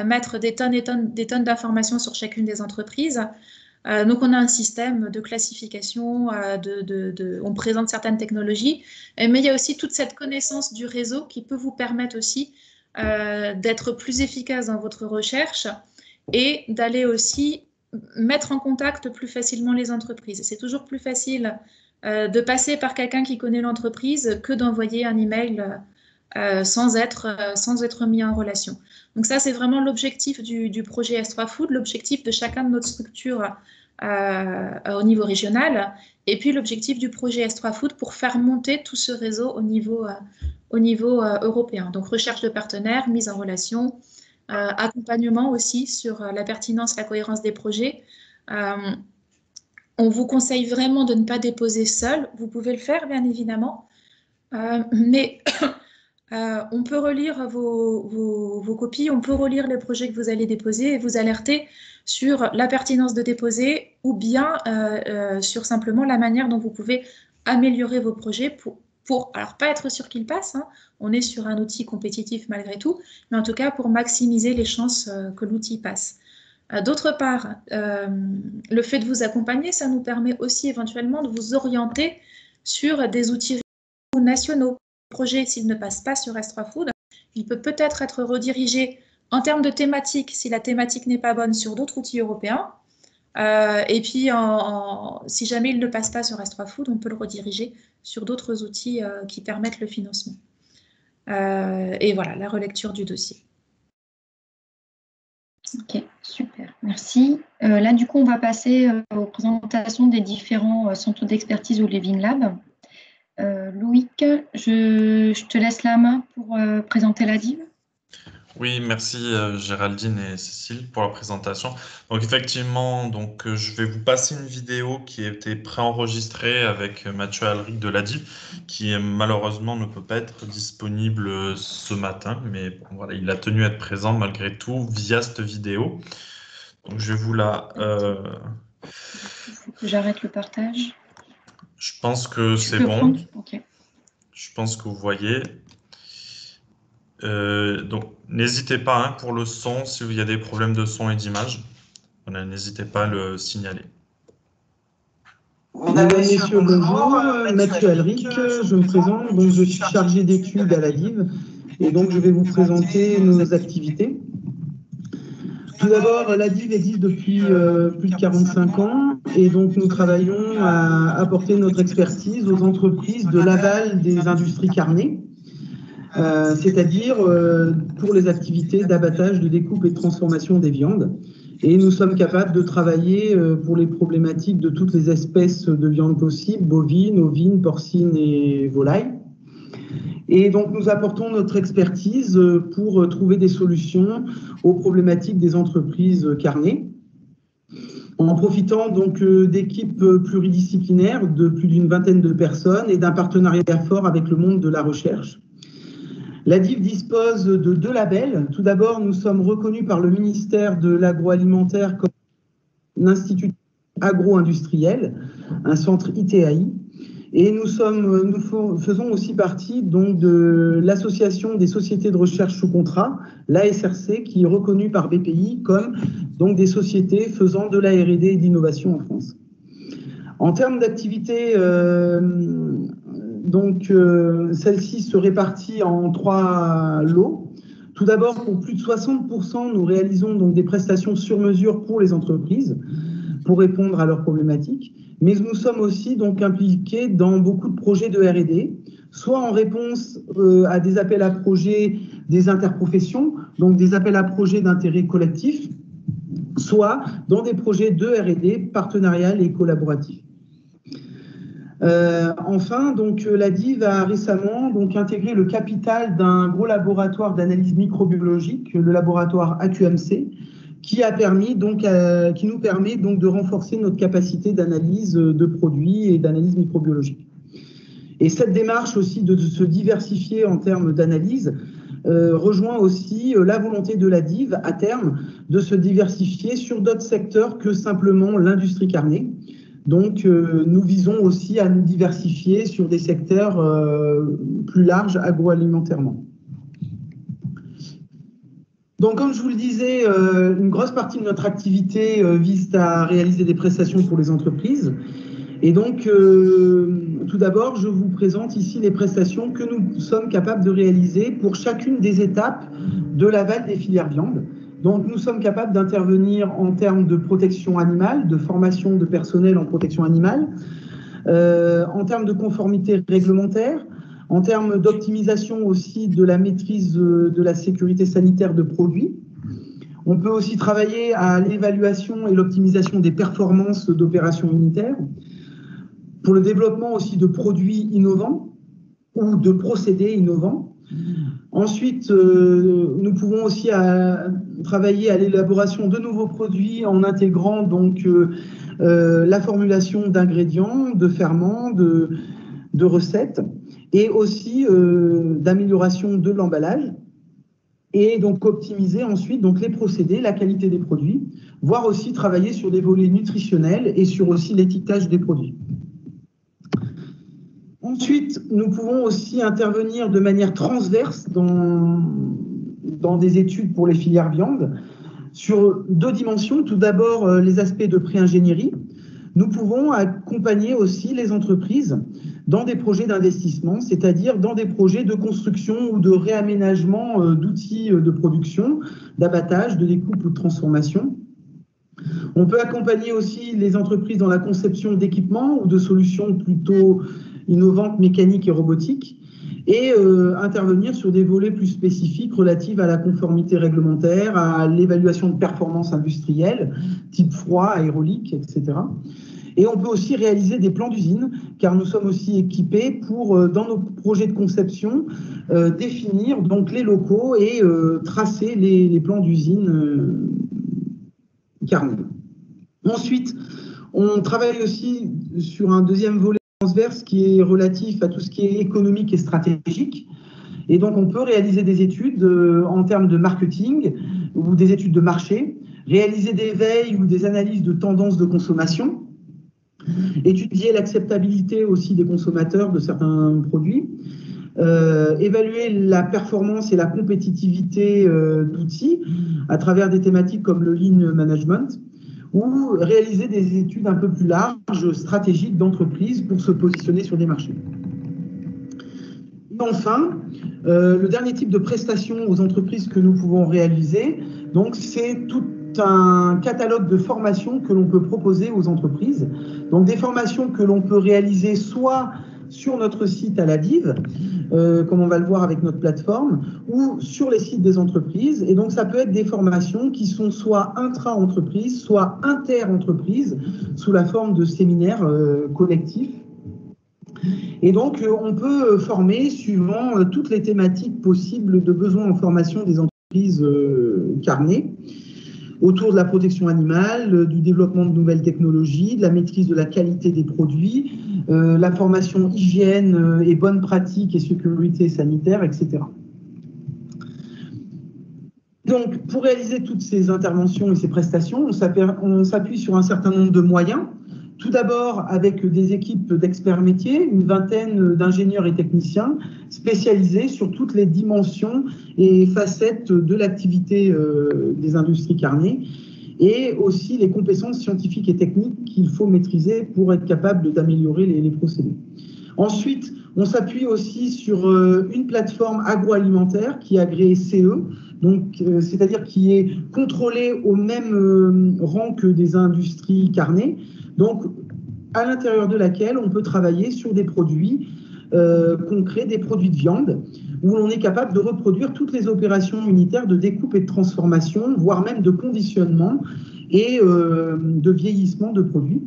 mettre des tonnes d'informations sur chacune des entreprises. Donc, on a un système de classification, on présente certaines technologies, mais il y a aussi toute cette connaissance du réseau qui peut vous permettre aussi d'être plus efficace dans votre recherche et d'aller aussi mettre en contact plus facilement les entreprises. C'est toujours plus facile de passer par quelqu'un qui connaît l'entreprise que d'envoyer un email sans être mis en relation. Donc ça, c'est vraiment l'objectif du projet S3 Food, l'objectif de chacun de notre structure au niveau régional, et puis l'objectif du projet S3 Food pour faire monter tout ce réseau au niveau européen. Donc recherche de partenaires, mise en relation, accompagnement aussi sur la pertinence, la cohérence des projets. On vous conseille vraiment de ne pas déposer seul. Vous pouvez le faire, bien évidemment, mais on peut relire vos copies, on peut relire les projets que vous allez déposer et vous alerter sur la pertinence de déposer ou bien sur simplement la manière dont vous pouvez améliorer vos projets pour alors pas être sûr qu'ils passent, hein, on est sur un outil compétitif malgré tout, mais en tout cas pour maximiser les chances que l'outil passe. D'autre part, le fait de vous accompagner, ça nous permet aussi éventuellement de vous orienter sur des outils nationaux. Le projet, s'il ne passe pas sur S3 Food, il peut peut-être être redirigé en termes de thématique, si la thématique n'est pas bonne, sur d'autres outils européens. Et puis, si jamais il ne passe pas sur S3 Food, on peut le rediriger sur d'autres outils qui permettent le financement. Et voilà, la relecture du dossier. Ok, super, merci. Là, du coup, on va passer aux présentations des différents centres d'expertise au Living Lab. Loïc, je te laisse la main pour présenter la DIV. Oui, merci Géraldine et Cécile pour la présentation. Donc effectivement, je vais vous passer une vidéo qui a été préenregistrée avec Mathieu Alric de la DIV, qui malheureusement ne peut pas être disponible ce matin, mais bon, voilà, il a tenu à être présent malgré tout via cette vidéo. Donc je vais vous la... Il faut que j'arrête le partage. Je pense que c'est bon. Okay. Je pense que vous voyez. Donc, n'hésitez pas hein, pour le son, s'il y a des problèmes de son et d'image. Voilà, n'hésitez pas à le signaler. Mesdames et messieurs, bonjour. Mathieu Alric, je me présente. Donc, je suis chargé d'études à la DIV et donc je vais vous présenter nos activités. Tout d'abord, la DIV existe depuis plus de 45 ans et donc nous travaillons à apporter notre expertise aux entreprises de l'aval des industries carnées. C'est-à-dire pour les activités d'abattage, de découpe et de transformation des viandes. Et nous sommes capables de travailler pour les problématiques de toutes les espèces de viande possibles, bovines, ovines, porcines et volailles. Et donc nous apportons notre expertise pour trouver des solutions aux problématiques des entreprises carnées, en profitant donc d'équipes pluridisciplinaires de plus d'une vingtaine de personnes et d'un partenariat fort avec le monde de la recherche. La DIV dispose de 2 labels. Tout d'abord, nous sommes reconnus par le ministère de l'Agroalimentaire comme un institut agro-industriel, un centre ITAI. Et nous faisons aussi partie donc, de l'Association des sociétés de recherche sous contrat, l'ASRC, qui est reconnue par BPI comme donc, des sociétés faisant de la R&D et de l'innovation en France. En termes d'activité, celle-ci se répartit en 3 lots. Tout d'abord, pour plus de 60%, nous réalisons donc des prestations sur mesure pour les entreprises pour répondre à leurs problématiques. Mais nous sommes aussi donc impliqués dans beaucoup de projets de R&D, soit en réponse à des appels à projets des interprofessions, donc des appels à projets d'intérêt collectif, soit dans des projets de R&D partenarial et collaboratifs. Enfin, donc, la DIV a récemment donc, intégré le capital d'un gros laboratoire d'analyse microbiologique, le laboratoire AQMC, qui nous permet donc de renforcer notre capacité d'analyse de produits et d'analyse microbiologique. Et cette démarche aussi de se diversifier en termes d'analyse rejoint aussi la volonté de la DIV à terme de se diversifier sur d'autres secteurs que simplement l'industrie carnée. Donc, nous visons aussi à nous diversifier sur des secteurs plus larges agroalimentairement. Donc, comme je vous le disais, une grosse partie de notre activité vise à réaliser des prestations pour les entreprises. Et donc, tout d'abord, je vous présente ici les prestations que nous sommes capables de réaliser pour chacune des étapes de l'aval des filières viande. Donc, nous sommes capables d'intervenir en termes de protection animale, de formation de personnel en protection animale, en termes de conformité réglementaire, en termes d'optimisation aussi de la maîtrise de la sécurité sanitaire de produits. On peut aussi travailler à l'évaluation et l'optimisation des performances d'opérations unitaires, pour le développement aussi de produits innovants ou de procédés innovants. Ensuite, nous pouvons aussi travailler à l'élaboration de nouveaux produits en intégrant donc la formulation d'ingrédients, de ferments, de recettes et aussi d'amélioration de l'emballage et donc optimiser ensuite donc les procédés, la qualité des produits, voire aussi travailler sur des volets nutritionnels et sur aussi l'étiquetage des produits. Ensuite, nous pouvons aussi intervenir de manière transverse dans des études pour les filières viande sur deux dimensions. Tout d'abord, les aspects de pré-ingénierie. Nous pouvons accompagner aussi les entreprises dans des projets d'investissement, c'est-à-dire dans des projets de construction ou de réaménagement d'outils de production, d'abattage, de découpe ou de transformation. On peut accompagner aussi les entreprises dans la conception d'équipements ou de solutions plutôt innovantes, mécaniques et robotiques, et intervenir sur des volets plus spécifiques relatifs à la conformité réglementaire, à l'évaluation de performance industrielle, type froid, aérolique, etc. Et on peut aussi réaliser des plans d'usine, car nous sommes aussi équipés pour, dans nos projets de conception, définir donc les locaux et tracer les plans d'usine carnés. Ensuite, on travaille aussi sur un deuxième volet transverse qui est relatif à tout ce qui est économique et stratégique. Et donc, on peut réaliser des études en termes de marketing ou des études de marché, réaliser des veilles ou des analyses de tendances de consommation, étudier l'acceptabilité aussi des consommateurs de certains produits, évaluer la performance et la compétitivité d'outils à travers des thématiques comme le lean management, ou réaliser des études un peu plus larges, stratégiques d'entreprise pour se positionner sur des marchés. Et enfin, le dernier type de prestation aux entreprises que nous pouvons réaliser, donc c'est tout un catalogue de formations que l'on peut proposer aux entreprises. Donc des formations que l'on peut réaliser soit sur notre site à la DIV, comme on va le voir avec notre plateforme, ou sur les sites des entreprises. Et donc, ça peut être des formations qui sont soit intra-entreprises, soit inter-entreprises, sous la forme de séminaires collectifs. Et donc, on peut former suivant toutes les thématiques possibles de besoins en formation des entreprises carnées, autour de la protection animale, du développement de nouvelles technologies, de la maîtrise de la qualité des produits, la formation hygiène et bonnes pratiques et sécurité sanitaire, etc. Donc, pour réaliser toutes ces interventions et ces prestations, on s'appuie sur un certain nombre de moyens. Tout d'abord, avec des équipes d'experts métiers, une vingtaine d'ingénieurs et techniciens spécialisés sur toutes les dimensions et facettes de l'activité des industries carnées, et aussi les compétences scientifiques et techniques qu'il faut maîtriser pour être capable d'améliorer les procédés. Ensuite, on s'appuie aussi sur une plateforme agroalimentaire qui est agréée CE, donc c'est-à-dire qui est contrôlée au même rang que des industries carnées, donc à l'intérieur de laquelle on peut travailler sur des produits concrets, des produits de viande, où l'on est capable de reproduire toutes les opérations unitaires de découpe et de transformation, voire même de conditionnement et de vieillissement de produits.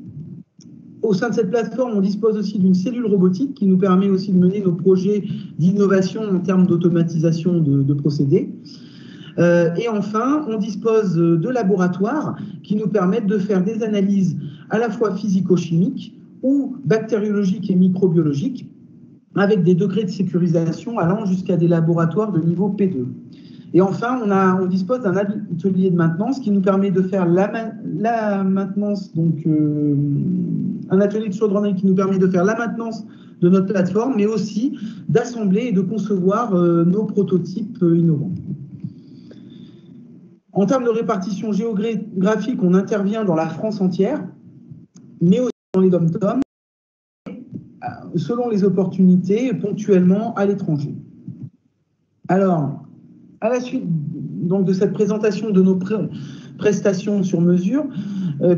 Au sein de cette plateforme, on dispose aussi d'une cellule robotique qui nous permet aussi de mener nos projets d'innovation en termes d'automatisation de procédés. Et enfin, on dispose de laboratoires qui nous permettent de faire des analyses à la fois physico-chimiques ou bactériologiques et microbiologiques, avec des degrés de sécurisation allant jusqu'à des laboratoires de niveau P2. Et enfin, on dispose d'un atelier de maintenance qui nous permet de faire la maintenance, donc un atelier de chaudronnerie qui nous permet de faire la maintenance de notre plateforme, mais aussi d'assembler et de concevoir nos prototypes innovants. En termes de répartition géographique, on intervient dans la France entière, mais aussi dans les dom-toms, selon les opportunités, ponctuellement à l'étranger. Alors, à la suite donc, de cette présentation de nos prestations sur mesure,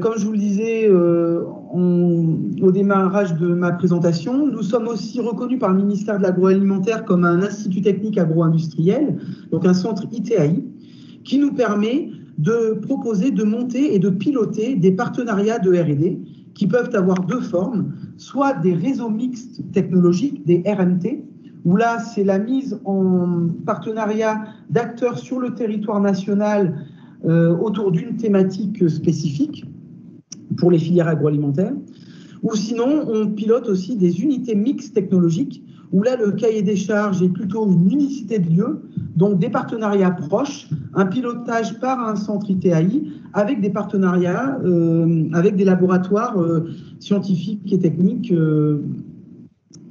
comme je vous le disais au démarrage de ma présentation, nous sommes aussi reconnus par le ministère de l'Agroalimentaire comme un institut technique agro-industriel, donc un centre ITAI, qui nous permet de proposer, de monter et de piloter des partenariats de R&D qui peuvent avoir deux formes, soit des réseaux mixtes technologiques, des RMT, où là, c'est la mise en partenariat d'acteurs sur le territoire national autour d'une thématique spécifique pour les filières agroalimentaires. Ou sinon, on pilote aussi des unités mixtes technologiques, où là, le cahier des charges est plutôt une unicité de lieu, donc des partenariats proches, un pilotage par un centre ITAI, avec des partenariats avec des laboratoires scientifiques et techniques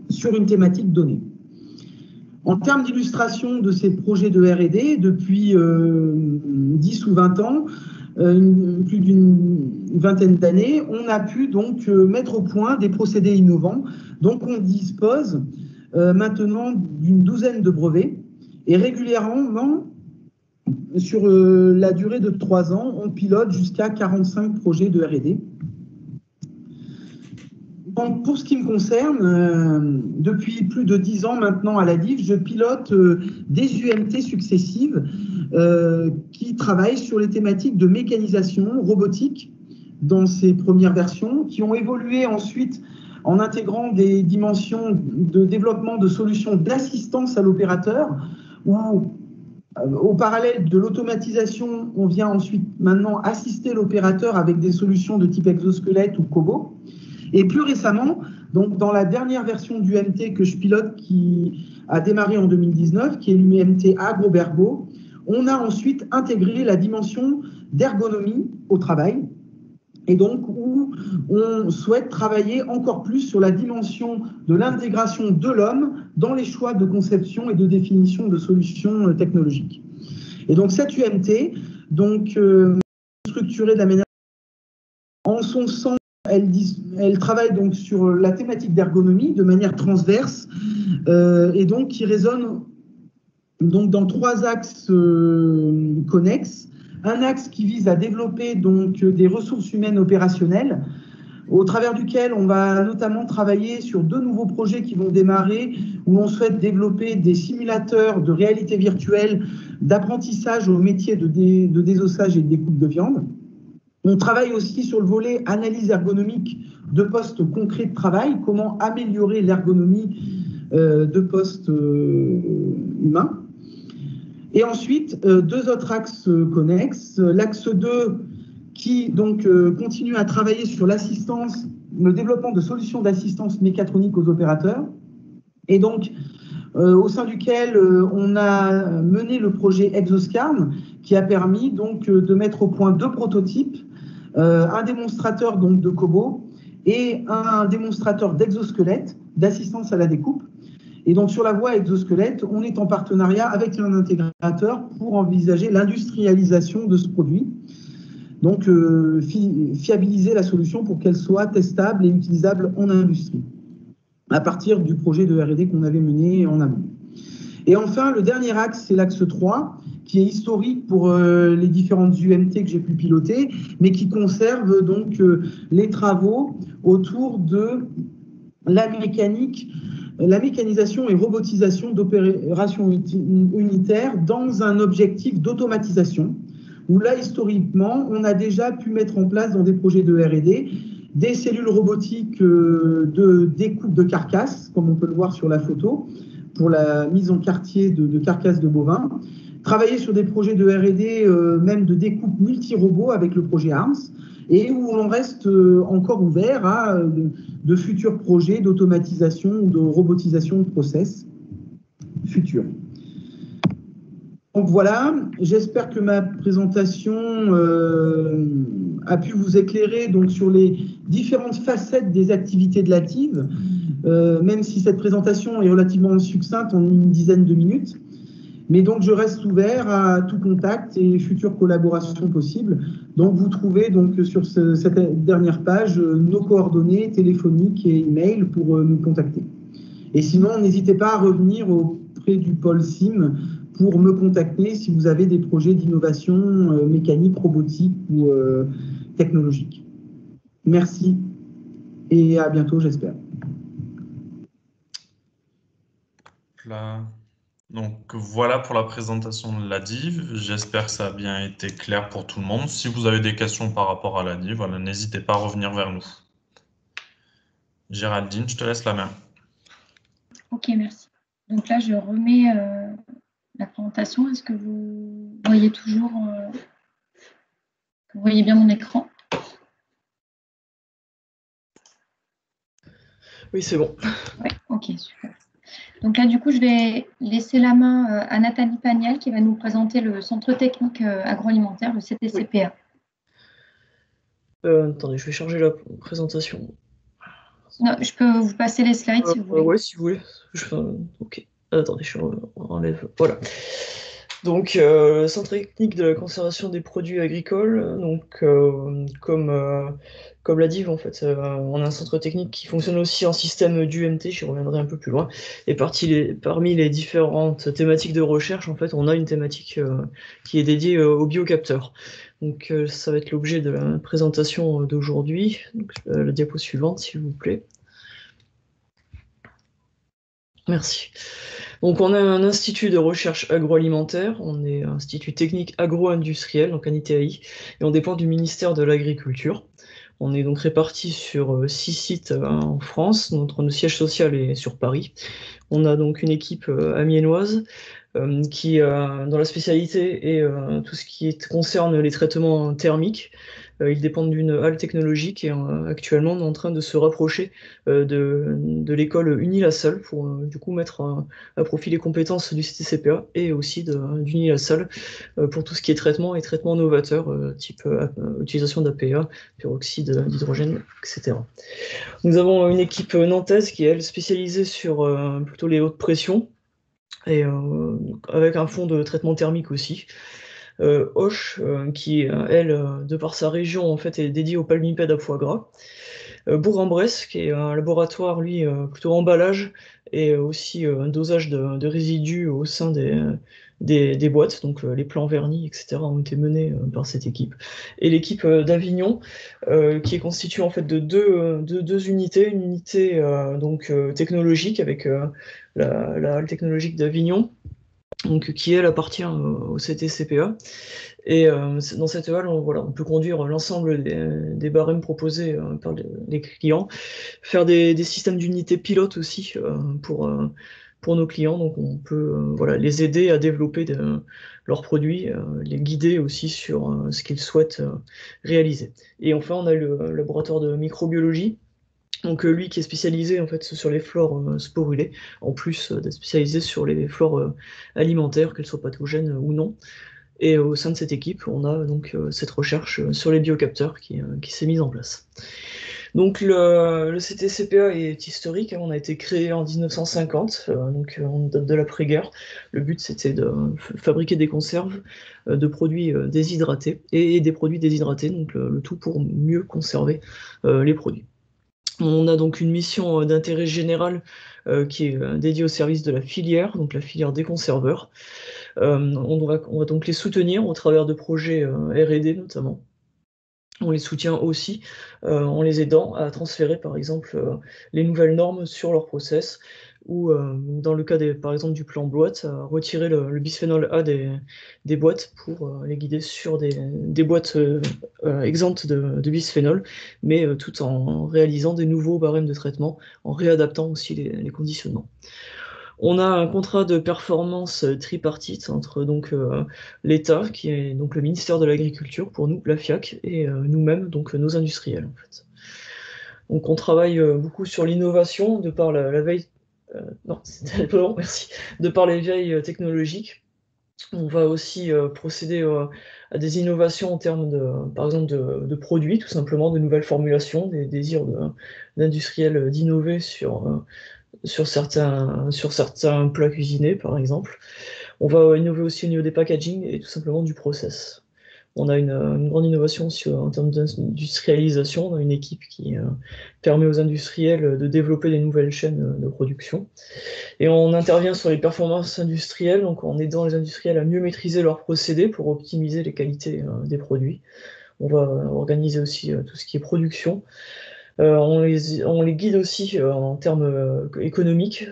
sur une thématique donnée. En termes d'illustration de ces projets de R&D, depuis 10 ou 20 ans, plus d'une vingtaine d'années, on a pu donc mettre au point des procédés innovants. Donc on dispose maintenant d'une douzaine de brevets et régulièrement, sur la durée de 3 ans, on pilote jusqu'à 45 projets de R&D. Donc, pour ce qui me concerne, depuis plus de 10 ans maintenant à la DIF, je pilote des UMT successives qui travaillent sur les thématiques de mécanisation, robotique, dans ces premières versions, qui ont évolué ensuite en intégrant des dimensions de développement de solutions d'assistance à l'opérateur, où au parallèle de l'automatisation, on vient ensuite maintenant assister l'opérateur avec des solutions de type exosquelette ou Kobo. Et plus récemment, donc dans la dernière version du MT que je pilote qui a démarré en 2019, qui est l'UMT Agrobergo, on a ensuite intégré la dimension d'ergonomie au travail, et donc où on souhaite travailler encore plus sur la dimension de l'intégration de l'homme dans les choix de conception et de définition de solutions technologiques. Et donc cette UMT, donc structurée de la manière en son sens, elle travaille donc sur la thématique d'ergonomie de manière transverse et donc qui résonne donc dans 3 axes connexes. Un axe qui vise à développer donc des ressources humaines opérationnelles, au travers duquel on va notamment travailler sur 2 nouveaux projets qui vont démarrer, où on souhaite développer des simulateurs de réalité virtuelle d'apprentissage au métier de désossage et de découpe de viande. On travaille aussi sur le volet analyse ergonomique de postes concrets de travail, comment améliorer l'ergonomie de postes humains. Et ensuite, 2 autres axes connexes. L'axe 2 qui donc continue à travailler sur l'assistance, le développement de solutions d'assistance mécatronique aux opérateurs. Et donc, au sein duquel on a mené le projet Exoscarm, qui a permis donc de mettre au point 2 prototypes, un démonstrateur donc de Kobo et un démonstrateur d'exosquelette, d'assistance à la découpe. Et donc sur la voie exosquelette, on est en partenariat avec un intégrateur pour envisager l'industrialisation de ce produit. Donc fiabiliser la solution pour qu'elle soit testable et utilisable en industrie, à partir du projet de R&D qu'on avait mené en amont. Et enfin, le dernier axe, c'est l'axe 3, qui est historique pour les différentes UMT que j'ai pu piloter, mais qui conserve donc les travaux autour de la mécanisation et robotisation d'opérations unitaires dans un objectif d'automatisation, où là, historiquement, on a déjà pu mettre en place dans des projets de R&D des cellules robotiques de découpe de carcasses, comme on peut le voir sur la photo, pour la mise en quartier de carcasses de bovins. Travailler sur des projets de R&D, même de découpe multi-robots avec le projet ARMS, et où on reste encore ouvert à de futurs projets d'automatisation ou de robotisation de process futurs. voilà, j'espère que ma présentation a pu vous éclairer donc, sur les différentes facettes des activités de l'ATIV, même si cette présentation est relativement succincte en une dizaine de minutes. Mais donc, je reste ouvert à tout contact et futures collaborations possibles. Donc, vous trouvez donc, sur cette dernière page nos coordonnées téléphoniques et email pour nous contacter. Et sinon, n'hésitez pas à revenir auprès du pôle SIM pour me contacter si vous avez des projets d'innovation mécanique, robotique ou technologique. Merci et à bientôt, j'espère. Donc voilà pour la présentation de la DIV. J'espère que ça a bien été clair pour tout le monde. Si vous avez des questions par rapport à la DIV, voilà, n'hésitez pas à revenir vers nous. Géraldine, je te laisse la main. Ok, merci. Donc là, je remets la présentation. Est-ce que vous voyez toujours, vous voyez bien mon écran? Oui, c'est bon. Oui, ok, super. Donc là, du coup, je vais laisser la main à Nathalie Pagnel qui va nous présenter le Centre technique agroalimentaire, le CTCPA. Attendez, je vais charger la présentation. Non, je peux vous passer les slides si vous voulez. Ouais, si vous voulez. Ok. Attendez, je enlève. Voilà. Donc, Centre technique de la conservation des produits agricoles. Donc, comme la DIV, en fait, on a un centre technique qui fonctionne aussi en système d'UMT. J'y reviendrai un peu plus loin. Et parmi les différentes thématiques de recherche, en fait, on a une thématique qui est dédiée aux biocapteurs. Donc, ça va être l'objet de la présentation d'aujourd'hui. La diapo suivante, s'il vous plaît. Merci. Donc, on a un institut de recherche agroalimentaire, on est un institut technique agro-industriel, donc un ITAI, et on dépend du ministère de l'Agriculture. On est donc répartis sur 6 sites en France, notre siège social est sur Paris. On a donc une équipe amiénoise qui, dans la spécialité, et tout ce qui concerne les traitements thermiques. Ils dépendent d'une halle technologique et actuellement on est en train de se rapprocher de l'école Unilassal pour du coup mettre à profit les compétences du CTCPA et aussi d'Unilassal pour tout ce qui est traitement et traitement novateur, type utilisation d'APA, peroxyde d'hydrogène, etc. Nous avons une équipe nantaise qui est elle spécialisée sur plutôt les hautes pressions et avec un fond de traitement thermique aussi. Auch, qui, elle, de par sa région, en fait, est dédiée aux palmipèdes à foie gras. Bourg-en-Bresse, qui est un laboratoire, lui, plutôt emballage, et aussi un dosage de résidus au sein des boîtes, donc les plans vernis, etc., ont été menés par cette équipe. Et l'équipe d'Avignon, qui est constituée en fait de deux unités, une unité donc technologique avec la halle technologique d'Avignon, donc qui elle appartient au CTCPA. Et dans cette halle, on peut conduire l'ensemble des barèmes proposés par les clients, faire des systèmes d'unités pilotes aussi pour nos clients. Donc on peut les aider à développer leurs produits, les guider aussi sur ce qu'ils souhaitent réaliser. Et enfin, on a le laboratoire de microbiologie. Donc lui qui est spécialisé en fait sur les flores sporulées, en plus d'être spécialisé sur les flores alimentaires, qu'elles soient pathogènes ou non. Et au sein de cette équipe, on a donc cette recherche sur les biocapteurs qui s'est mise en place. Donc le CTCPA est historique, on a été créé en 1950, donc on date de l'après-guerre. Le but c'était de fabriquer des conserves de produits déshydratés et des produits déshydratés, donc le tout pour mieux conserver les produits. On a donc une mission d'intérêt général qui est dédiée au service de la filière, donc la filière des conserveurs. On va donc les soutenir au travers de projets R&D notamment. On les soutient aussi en les aidant à transférer par exemple les nouvelles normes sur leur process ou dans le cas par exemple du plan boîte, à retirer le bisphénol A des boîtes pour les guider sur des boîtes exemptes de bisphénol, mais tout en réalisant des nouveaux barèmes de traitement, en réadaptant aussi les conditionnements. On a un contrat de performance tripartite entre donc l'État, qui est donc le ministère de l'Agriculture pour nous, la FIAC, et nous-mêmes, donc nos industriels en fait. Donc on travaille beaucoup sur l'innovation de par la veille. Non, c'était bon, merci. De par les veilles technologiques. On va aussi procéder à des innovations en termes par exemple, de produits, tout simplement, de nouvelles formulations, des désirs d'industriels d'innover sur certains plats cuisinés, par exemple. On va innover aussi au niveau des packaging et tout simplement du process. On a une grande innovation aussi en termes d'industrialisation. On a une équipe qui permet aux industriels de développer des nouvelles chaînes de production. Et on intervient sur les performances industrielles, donc en aidant les industriels à mieux maîtriser leurs procédés pour optimiser les qualités des produits. On va organiser aussi tout ce qui est production. On les guide aussi en termes économiques.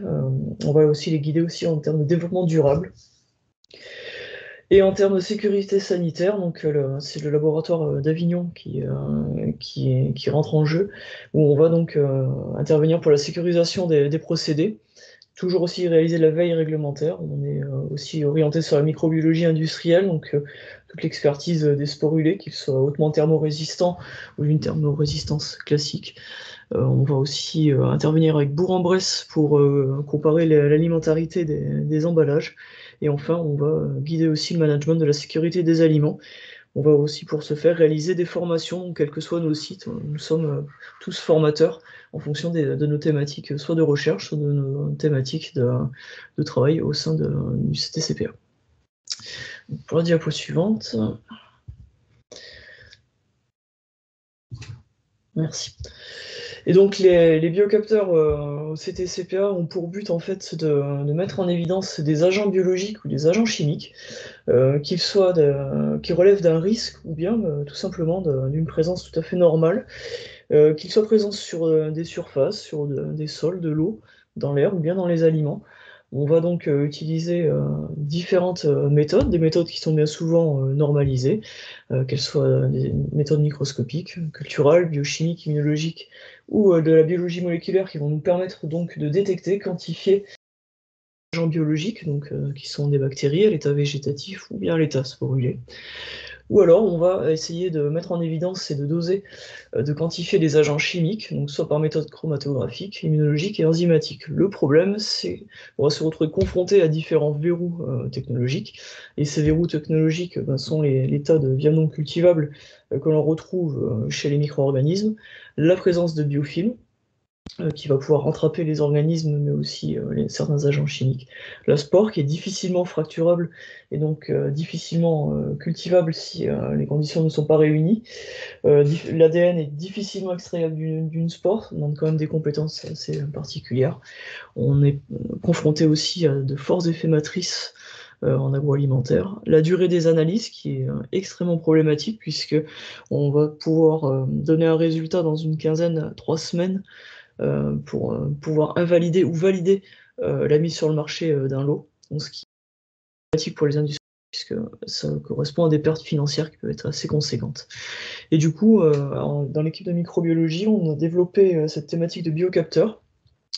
On va aussi les guider aussi en termes de développement durable. Et en termes de sécurité sanitaire, donc c'est le laboratoire d'Avignon qui rentre en jeu, où on va donc intervenir pour la sécurisation des procédés, toujours aussi réaliser de la veille réglementaire. On est aussi orienté sur la microbiologie industrielle, donc toute l'expertise des sporulés, qu'ils soient hautement thermorésistants ou d'une thermorésistance classique. On va aussi intervenir avec Bourg-en-Bresse pour comparer l'alimentarité des emballages. Et enfin, on va guider aussi le management de la sécurité des aliments. On va aussi, pour ce faire, réaliser des formations, quels que soient nos sites. Nous sommes tous formateurs en fonction de nos thématiques, soit de recherche, soit de nos thématiques de travail au sein du CTCPA. Pour la diapo suivante. Merci. Et donc les biocapteurs au CTCPA ont pour but en fait de mettre en évidence des agents biologiques ou des agents chimiques qui relèvent d'un risque ou bien tout simplement d'une présence tout à fait normale, qu'ils soient présents sur des surfaces, sur des sols, de l'eau, dans l'air ou bien dans les aliments. On va donc utiliser différentes méthodes, des méthodes qui sont bien souvent normalisées, qu'elles soient des méthodes microscopiques, culturales, biochimiques, immunologiques ou de la biologie moléculaire qui vont nous permettre donc de détecter, quantifier les agents biologiques, donc, qui sont des bactéries à l'état végétatif ou bien à l'état sporulé. Ou alors on va essayer de mettre en évidence et de doser, de quantifier des agents chimiques, donc soit par méthode chromatographique, immunologique et enzymatique. Le problème, c'est qu'on va se retrouver confronté à différents verrous technologiques, et ces verrous technologiques sont les tas de viandes non cultivables que l'on retrouve chez les micro-organismes, la présence de biofilms, qui va pouvoir rattraper les organismes, mais aussi certains agents chimiques. La spore, qui est difficilement fracturable et donc difficilement cultivable si les conditions ne sont pas réunies. L'ADN est difficilement extrayable d'une spore, on demande quand même des compétences assez particulières. On est confronté aussi à de forts effets matrices en agroalimentaire. La durée des analyses qui est extrêmement problématique puisque on va pouvoir donner un résultat dans une quinzaine à 3 semaines pour pouvoir invalider ou valider la mise sur le marché d'un lot, donc ce qui est pratique pour les industriels puisque ça correspond à des pertes financières qui peuvent être assez conséquentes. Et du coup, dans l'équipe de microbiologie, on a développé cette thématique de biocapteurs,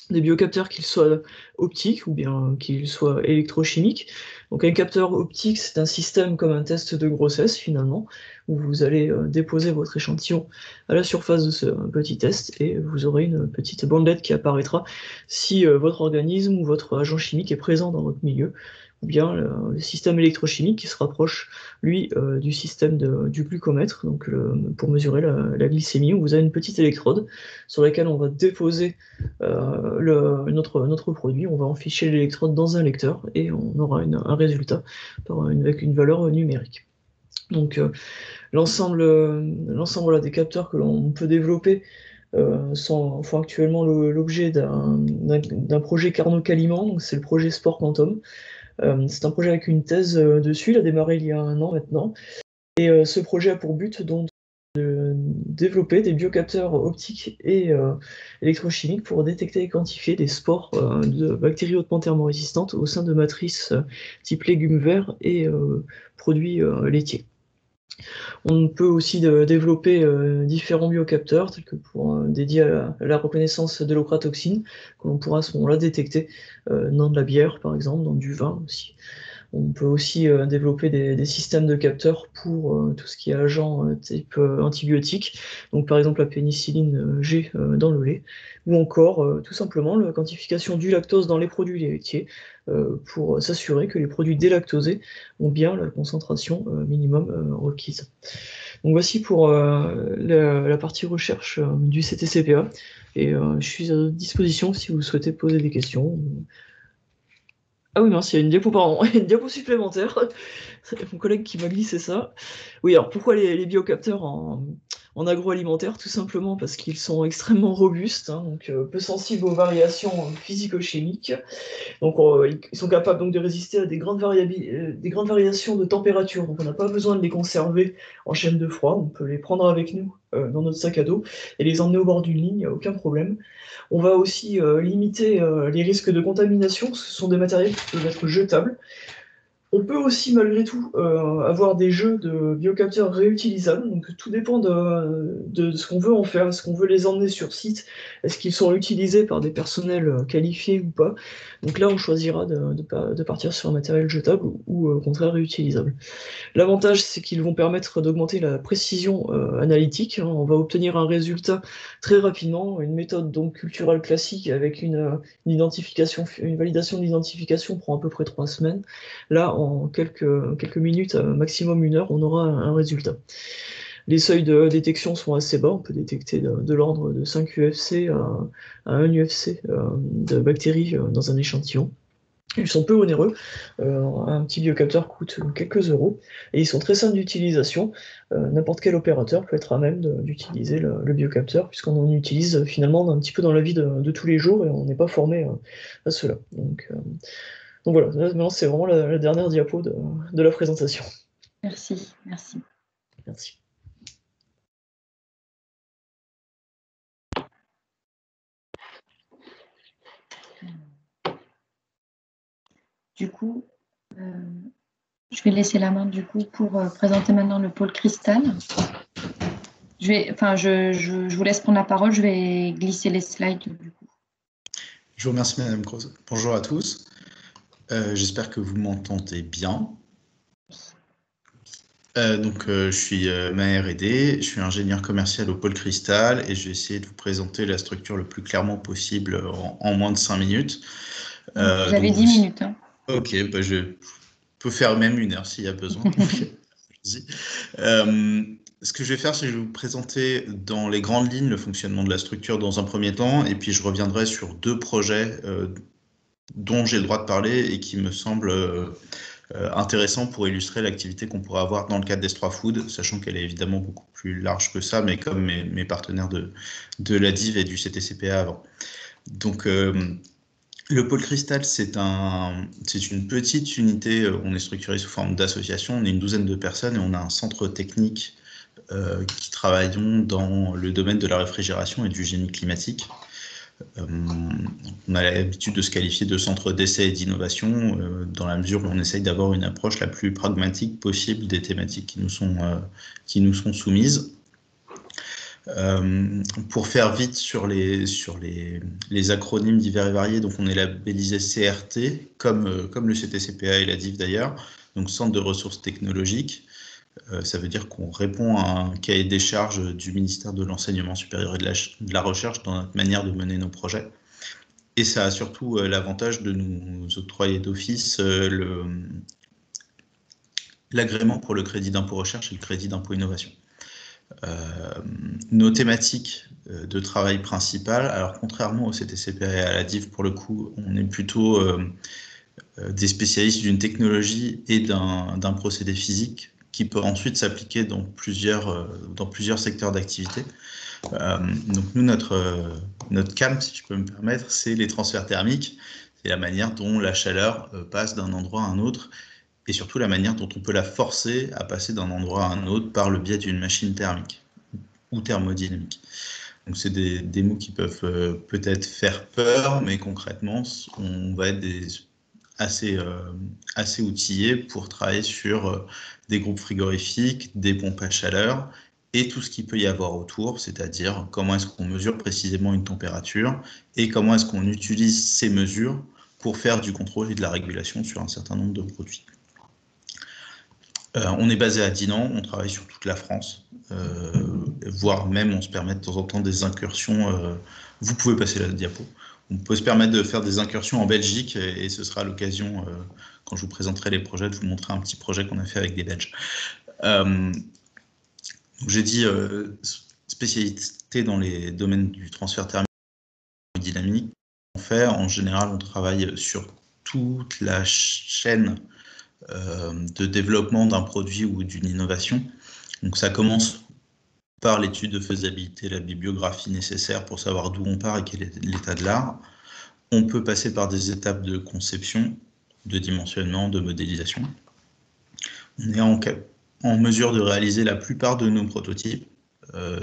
des biocapteurs qu'ils soient optiques ou bien qu'ils soient électrochimiques. Donc un capteur optique, c'est un système comme un test de grossesse finalement, où vous allez déposer votre échantillon à la surface de ce petit test et vous aurez une petite bandelette qui apparaîtra si votre organisme ou votre agent chimique est présent dans votre milieu, ou bien le système électrochimique qui se rapproche, lui, du système du glucomètre, donc pour mesurer la glycémie, où vous avez une petite électrode sur laquelle on va déposer notre produit, on va enficher l'électrode dans un lecteur et on aura un résultat avec une valeur numérique. Donc l'ensemble des capteurs que l'on peut développer font actuellement l'objet d'un projet Carnot Caliment, donc c'est le projet Sport Quantum. C'est un projet avec une thèse dessus, il a démarré il y a 1 an maintenant. Et ce projet a pour but donc de développer des biocapteurs optiques et électrochimiques pour détecter et quantifier des spores de bactéries hautement thermorésistantes au sein de matrices type légumes verts et produits laitiers. On peut aussi développer différents biocapteurs, tels que dédiés à la reconnaissance de l'ochratoxine, que l'on pourra à ce moment-là détecter dans de la bière, par exemple, dans du vin aussi. On peut aussi développer des systèmes de capteurs pour tout ce qui est agent type antibiotique, donc par exemple la pénicilline G dans le lait, ou encore tout simplement la quantification du lactose dans les produits laitiers, pour s'assurer que les produits délactosés ont bien la concentration minimum requise. Donc voici pour la partie recherche du CTCPA, et je suis à votre disposition si vous souhaitez poser des questions. Ah oui, mince, il y a une diapo, pardon, une diapo supplémentaire. C'est mon collègue qui m'a glissé ça. Oui, alors pourquoi les biocapteurs en agroalimentaire? Tout simplement parce qu'ils sont extrêmement robustes, hein, donc peu sensibles aux variations physico-chimiques. Donc ils sont capables donc de résister à des grandes variations de température. Donc on n'a pas besoin de les conserver en chaîne de froid. On peut les prendre avec nous dans notre sac à dos et les emmener au bord d'une ligne, il n'y a aucun problème. On va aussi limiter les risques de contamination, parce que ce sont des matériels qui peuvent être jetables. On peut aussi, malgré tout, avoir des jeux de biocapteurs réutilisables. Donc tout dépend de ce qu'on veut en faire. Est-ce qu'on veut les emmener sur site? Est-ce qu'ils sont utilisés par des personnels qualifiés ou pas? Donc là, on choisira de partir sur un matériel jetable ou au contraire réutilisable. L'avantage, c'est qu'ils vont permettre d'augmenter la précision analytique. Hein. On va obtenir un résultat très rapidement, une méthode donc culturelle classique avec une validation d'identification prend à peu près 3 semaines. Là, en quelques minutes, maximum 1 heure, on aura un résultat. Les seuils de détection sont assez bas, on peut détecter de l'ordre de 5 UFC à 1 UFC de bactéries dans un échantillon. Ils sont peu onéreux, un petit biocapteur coûte quelques euros, et ils sont très simples d'utilisation. N'importe quel opérateur peut être à même d'utiliser le biocapteur, puisqu'on en utilise finalement un petit peu dans la vie de tous les jours, et on n'est pas formé à cela. Donc voilà, là, maintenant c'est vraiment la dernière diapo de la présentation. Merci, merci. Merci. Du coup, je vais laisser la main du coup pour présenter maintenant le pôle cristal. Je vous laisse prendre la parole, je vais glisser les slides du coup. Je vous remercie Madame Croze. Bonjour à tous. J'espère que vous m'entendez bien. Je suis ma R&D, je suis ingénieur commercial au pôle cristal et je vais essayer de vous présenter la structure le plus clairement possible en moins de 5 minutes. Vous avez 10 minutes. Hein. Ok, je peux faire même 1 heure s'il y a besoin. Ce que je vais faire, c'est que je vais vous présenter dans les grandes lignes le fonctionnement de la structure dans un premier temps, et puis je reviendrai sur 2 projets dont j'ai le droit de parler et qui me semblent intéressants pour illustrer l'activité qu'on pourrait avoir dans le cadre d'S3 Food, sachant qu'elle est évidemment beaucoup plus large que ça, mais comme mes partenaires de la DIV et du CTCPA avant. Donc, le pôle cristal, c'est une petite unité, on est structuré sous forme d'association, on est une douzaine de personnes et on a un centre technique qui travaillons dans le domaine de la réfrigération et du génie climatique. On a l'habitude de se qualifier de centre d'essai et d'innovation dans la mesure où on essaye d'avoir une approche la plus pragmatique possible des thématiques qui nous sont soumises. Pour faire vite sur les acronymes divers et variés, donc on est labellisé CRT, comme le CTCPA et la DIV d'ailleurs, donc Centre de ressources technologiques. Ça veut dire qu'on répond à un cahier des charges du ministère de l'Enseignement supérieur et de la Recherche dans notre manière de mener nos projets. Et ça a surtout l'avantage de nous octroyer d'office l'agrément pour le crédit d'impôt recherche et le crédit d'impôt innovation. Nos thématiques de travail principales, alors contrairement au CTCPA et à la DIV, pour le coup, on est plutôt des spécialistes d'une technologie et d'un procédé physique qui peut ensuite s'appliquer dans plusieurs secteurs d'activité. Donc nous, notre CAM, si je peux me permettre, c'est les transferts thermiques, c'est la manière dont la chaleur passe d'un endroit à un autre, et surtout la manière dont on peut la forcer à passer d'un endroit à un autre par le biais d'une machine thermique ou thermodynamique. Donc c'est des mots qui peuvent peut-être faire peur, mais concrètement, on va être assez outillés pour travailler sur des groupes frigorifiques, des pompes à chaleur et tout ce qu'il peut y avoir autour, c'est-à-dire comment est-ce qu'on mesure précisément une température et comment est-ce qu'on utilise ces mesures pour faire du contrôle et de la régulation sur un certain nombre de produits. On est basé à Dinan, on travaille sur toute la France, voire même on se permet de temps en temps des incursions. Vous pouvez passer la diapo. on peut se permettre de faire des incursions en Belgique et ce sera l'occasion, quand je vous présenterai les projets, de vous montrer un petit projet qu'on a fait avec des Belges. J'ai dit spécialité dans les domaines du transfert thermique et dynamique. En général, on travaille sur toute la chaîne de développement d'un produit ou d'une innovation. Donc ça commence par l'étude de faisabilité, la bibliographie nécessaire pour savoir d'où on part et quel est l'état de l'art. On peut passer par des étapes de conception, de dimensionnement, de modélisation. On est en mesure de réaliser la plupart de nos prototypes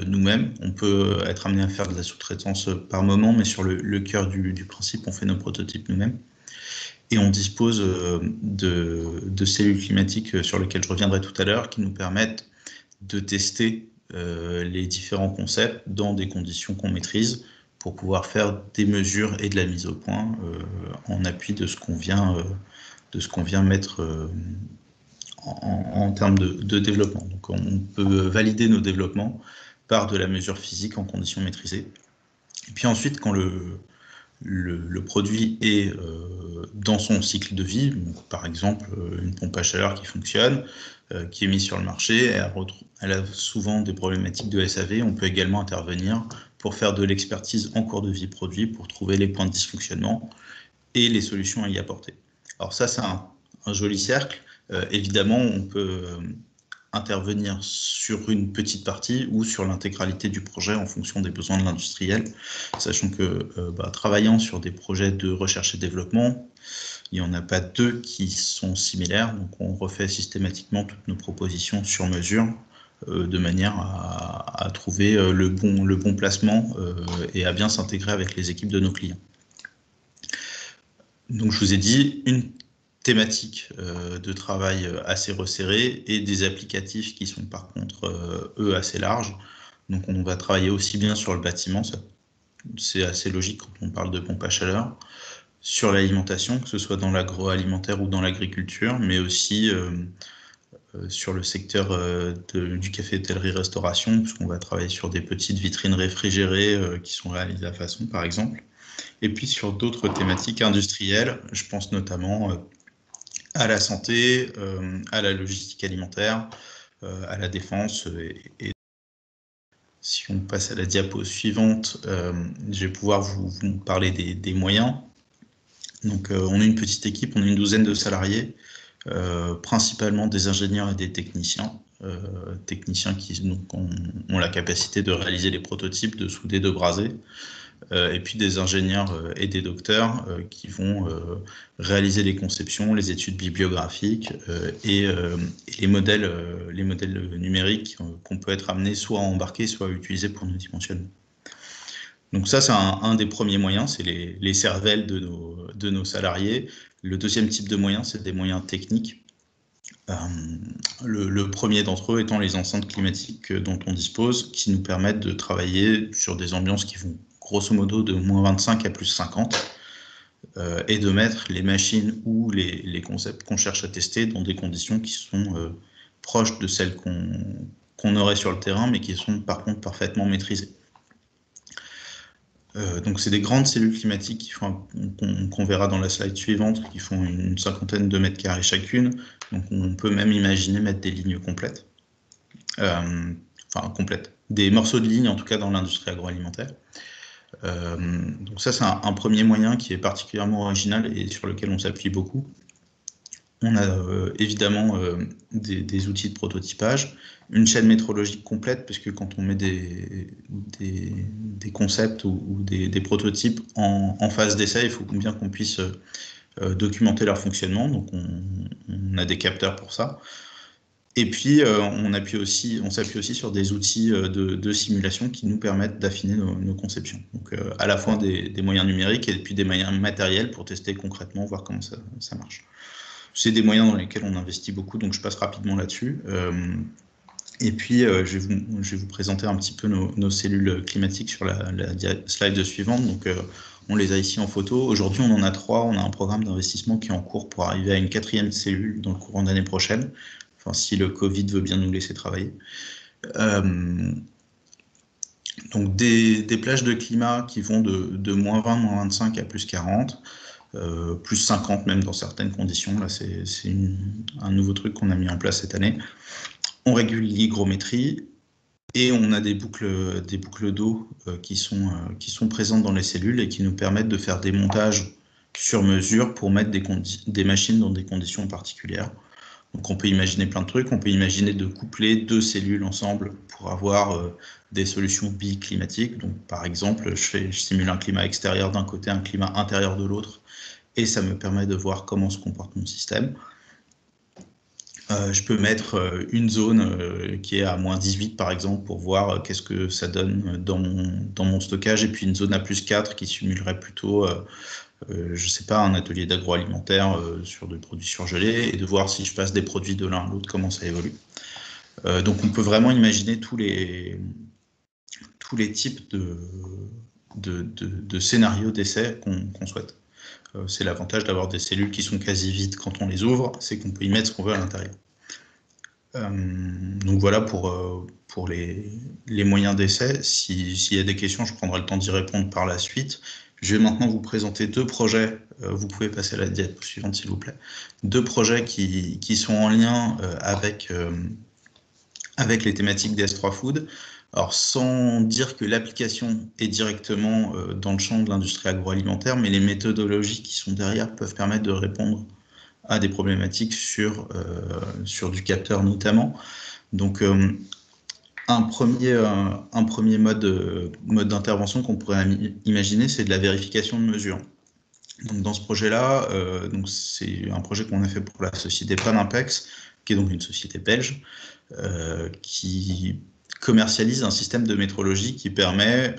nous-mêmes. On peut être amené à faire de la sous-traitance par moment, mais sur le cœur du principe, on fait nos prototypes nous-mêmes. Et on dispose de cellules climatiques sur lesquelles je reviendrai tout à l'heure, qui nous permettent de tester les différents concepts dans des conditions qu'on maîtrise pour pouvoir faire des mesures et de la mise au point en appui de ce qu'on vient mettre en termes de développement. Donc on peut valider nos développements par de la mesure physique en conditions maîtrisées. Et puis ensuite, quand le produit est dans son cycle de vie, donc par exemple une pompe à chaleur qui fonctionne, qui est mise sur le marché, elle a souvent des problématiques de SAV. On peut également intervenir pour faire de l'expertise en cours de vie produit, pour trouver les points de dysfonctionnement et les solutions à y apporter. Alors ça, c'est un joli cercle. Évidemment, on peut intervenir sur une petite partie ou sur l'intégralité du projet en fonction des besoins de l'industriel, sachant que travaillant sur des projets de recherche et développement, il n'y en a pas deux qui sont similaires, donc on refait systématiquement toutes nos propositions sur mesure de manière à trouver le bon placement et à bien s'intégrer avec les équipes de nos clients. Donc je vous ai dit, une thématique de travail assez resserrée et des applicatifs qui sont par contre, eux, assez larges. Donc on va travailler aussi bien sur le bâtiment, c'est assez logique quand on parle de pompe à chaleur, sur l'alimentation, que ce soit dans l'agroalimentaire ou dans l'agriculture, mais aussi sur le secteur du café, hôtellerie, restauration, puisqu'on va travailler sur des petites vitrines réfrigérées qui sont réalisées à façon, par exemple. Et puis sur d'autres thématiques industrielles, je pense notamment à la santé, à la logistique alimentaire, à la défense. Et si on passe à la diapo suivante, je vais pouvoir vous parler des moyens. Donc on est une petite équipe, on est une douzaine de salariés, principalement des ingénieurs et des techniciens. Techniciens qui donc, ont la capacité de réaliser les prototypes, de souder, de braser. Et puis des ingénieurs et des docteurs qui vont réaliser les conceptions, les études bibliographiques et les modèles numériques qu'on peut être amené soit à embarquer, soit à utiliser pour nos dimensionnements. Donc ça, c'est un des premiers moyens, c'est les cervelles de nos salariés. Le deuxième type de moyens, c'est des moyens techniques. Le premier d'entre eux étant les enceintes climatiques dont on dispose, qui nous permettent de travailler sur des ambiances qui vont grosso modo de moins 25 à plus 50, et de mettre les machines ou les concepts qu'on cherche à tester dans des conditions qui sont proches de celles qu'on aurait sur le terrain, mais qui sont par contre parfaitement maîtrisées. Donc c'est des grandes cellules climatiques qu'on verra dans la slide suivante, qui font une cinquantaine de mètres carrés chacune. Donc on peut même imaginer mettre des lignes complètes. Complètes. Des morceaux de lignes, en tout cas dans l'industrie agroalimentaire. Donc ça, c'est un premier moyen qui est particulièrement original et sur lequel on s'appuie beaucoup. On a évidemment des outils de prototypage, une chaîne métrologique complète, puisque quand on met des concepts ou des prototypes en phase d'essai, il faut bien qu'on puisse documenter leur fonctionnement. Donc on a des capteurs pour ça. Et puis on s'appuie aussi sur des outils de simulation qui nous permettent d'affiner nos conceptions. Donc à la fois des moyens numériques et puis des moyens matériels pour tester concrètement, voir comment ça marche. C'est des moyens dans lesquels on investit beaucoup, donc je passe rapidement là-dessus. Et puis, je vais vous présenter un petit peu nos cellules climatiques sur la slide suivante. Donc, on les a ici en photo. Aujourd'hui, on en a 3. On a un programme d'investissement qui est en cours pour arriver à une 4e cellule dans le courant d'année prochaine, enfin, si le Covid veut bien nous laisser travailler. Donc des plages de climat qui vont de moins 20, moins 25 à plus 40, plus 50 même dans certaines conditions. Là, c'est un nouveau truc qu'on a mis en place cette année. On régule l'hygrométrie et on a des boucles d'eau qui sont présentes dans les cellules et qui nous permettent de faire des montages sur mesure pour mettre des machines dans des conditions particulières. Donc on peut imaginer plein de trucs, on peut imaginer de coupler 2 cellules ensemble pour avoir des solutions biclimatiques. Donc par exemple, je simule un climat extérieur d'un côté, un climat intérieur de l'autre, et ça me permet de voir comment se comporte mon système. Je peux mettre une zone qui est à moins 18 par exemple pour voir qu'est-ce que ça donne dans mon stockage, et puis une zone à plus 4 qui simulerait plutôt je sais pas, un atelier d'agroalimentaire sur des produits surgelés, et de voir si je passe des produits de l'un à l'autre, comment ça évolue. Donc on peut vraiment imaginer tous les types de scénarios d'essai qu'on souhaite. C'est l'avantage d'avoir des cellules qui sont quasi vides quand on les ouvre, c'est qu'on peut y mettre ce qu'on veut à l'intérieur. Donc voilà pour les moyens d'essai. S'il y a des questions, je prendrai le temps d'y répondre par la suite. Je vais maintenant vous présenter 2 projets. Vous pouvez passer à la diapo suivante, s'il vous plaît. 2 projets qui sont en lien avec les thématiques DS3 Food. Alors, sans dire que l'application est directement dans le champ de l'industrie agroalimentaire, mais les méthodologies qui sont derrière peuvent permettre de répondre à des problématiques sur du capteur notamment. Donc, un premier mode d'intervention qu'on pourrait imaginer, c'est de la vérification de mesure. Donc, dans ce projet-là, c'est un projet qu'on a fait pour la société Panimpex, qui est donc une société belge, qui commercialise un système de métrologie qui permet,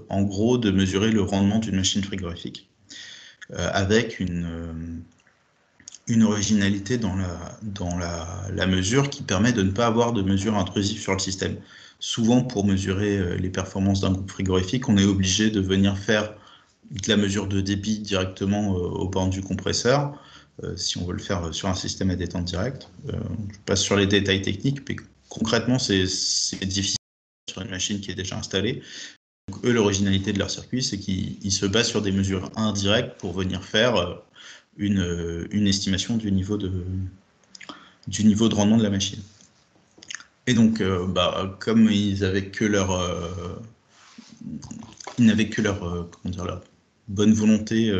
en gros, de mesurer le rendement d'une machine frigorifique, avec une originalité dans la mesure qui permet de ne pas avoir de mesure intrusive sur le système. Souvent, pour mesurer les performances d'un groupe frigorifique, on est obligé de venir faire de la mesure de débit directement aux bornes du compresseur, si on veut le faire sur un système à détente directe. Je passe sur les détails techniques, mais concrètement, c'est difficile sur une machine qui est déjà installée. Donc, eux, l'originalité de leur circuit, c'est qu'ils se basent sur des mesures indirectes pour venir faire une estimation du niveau de rendement de la machine. Et donc, comme ils n'avaient que leur bonne volonté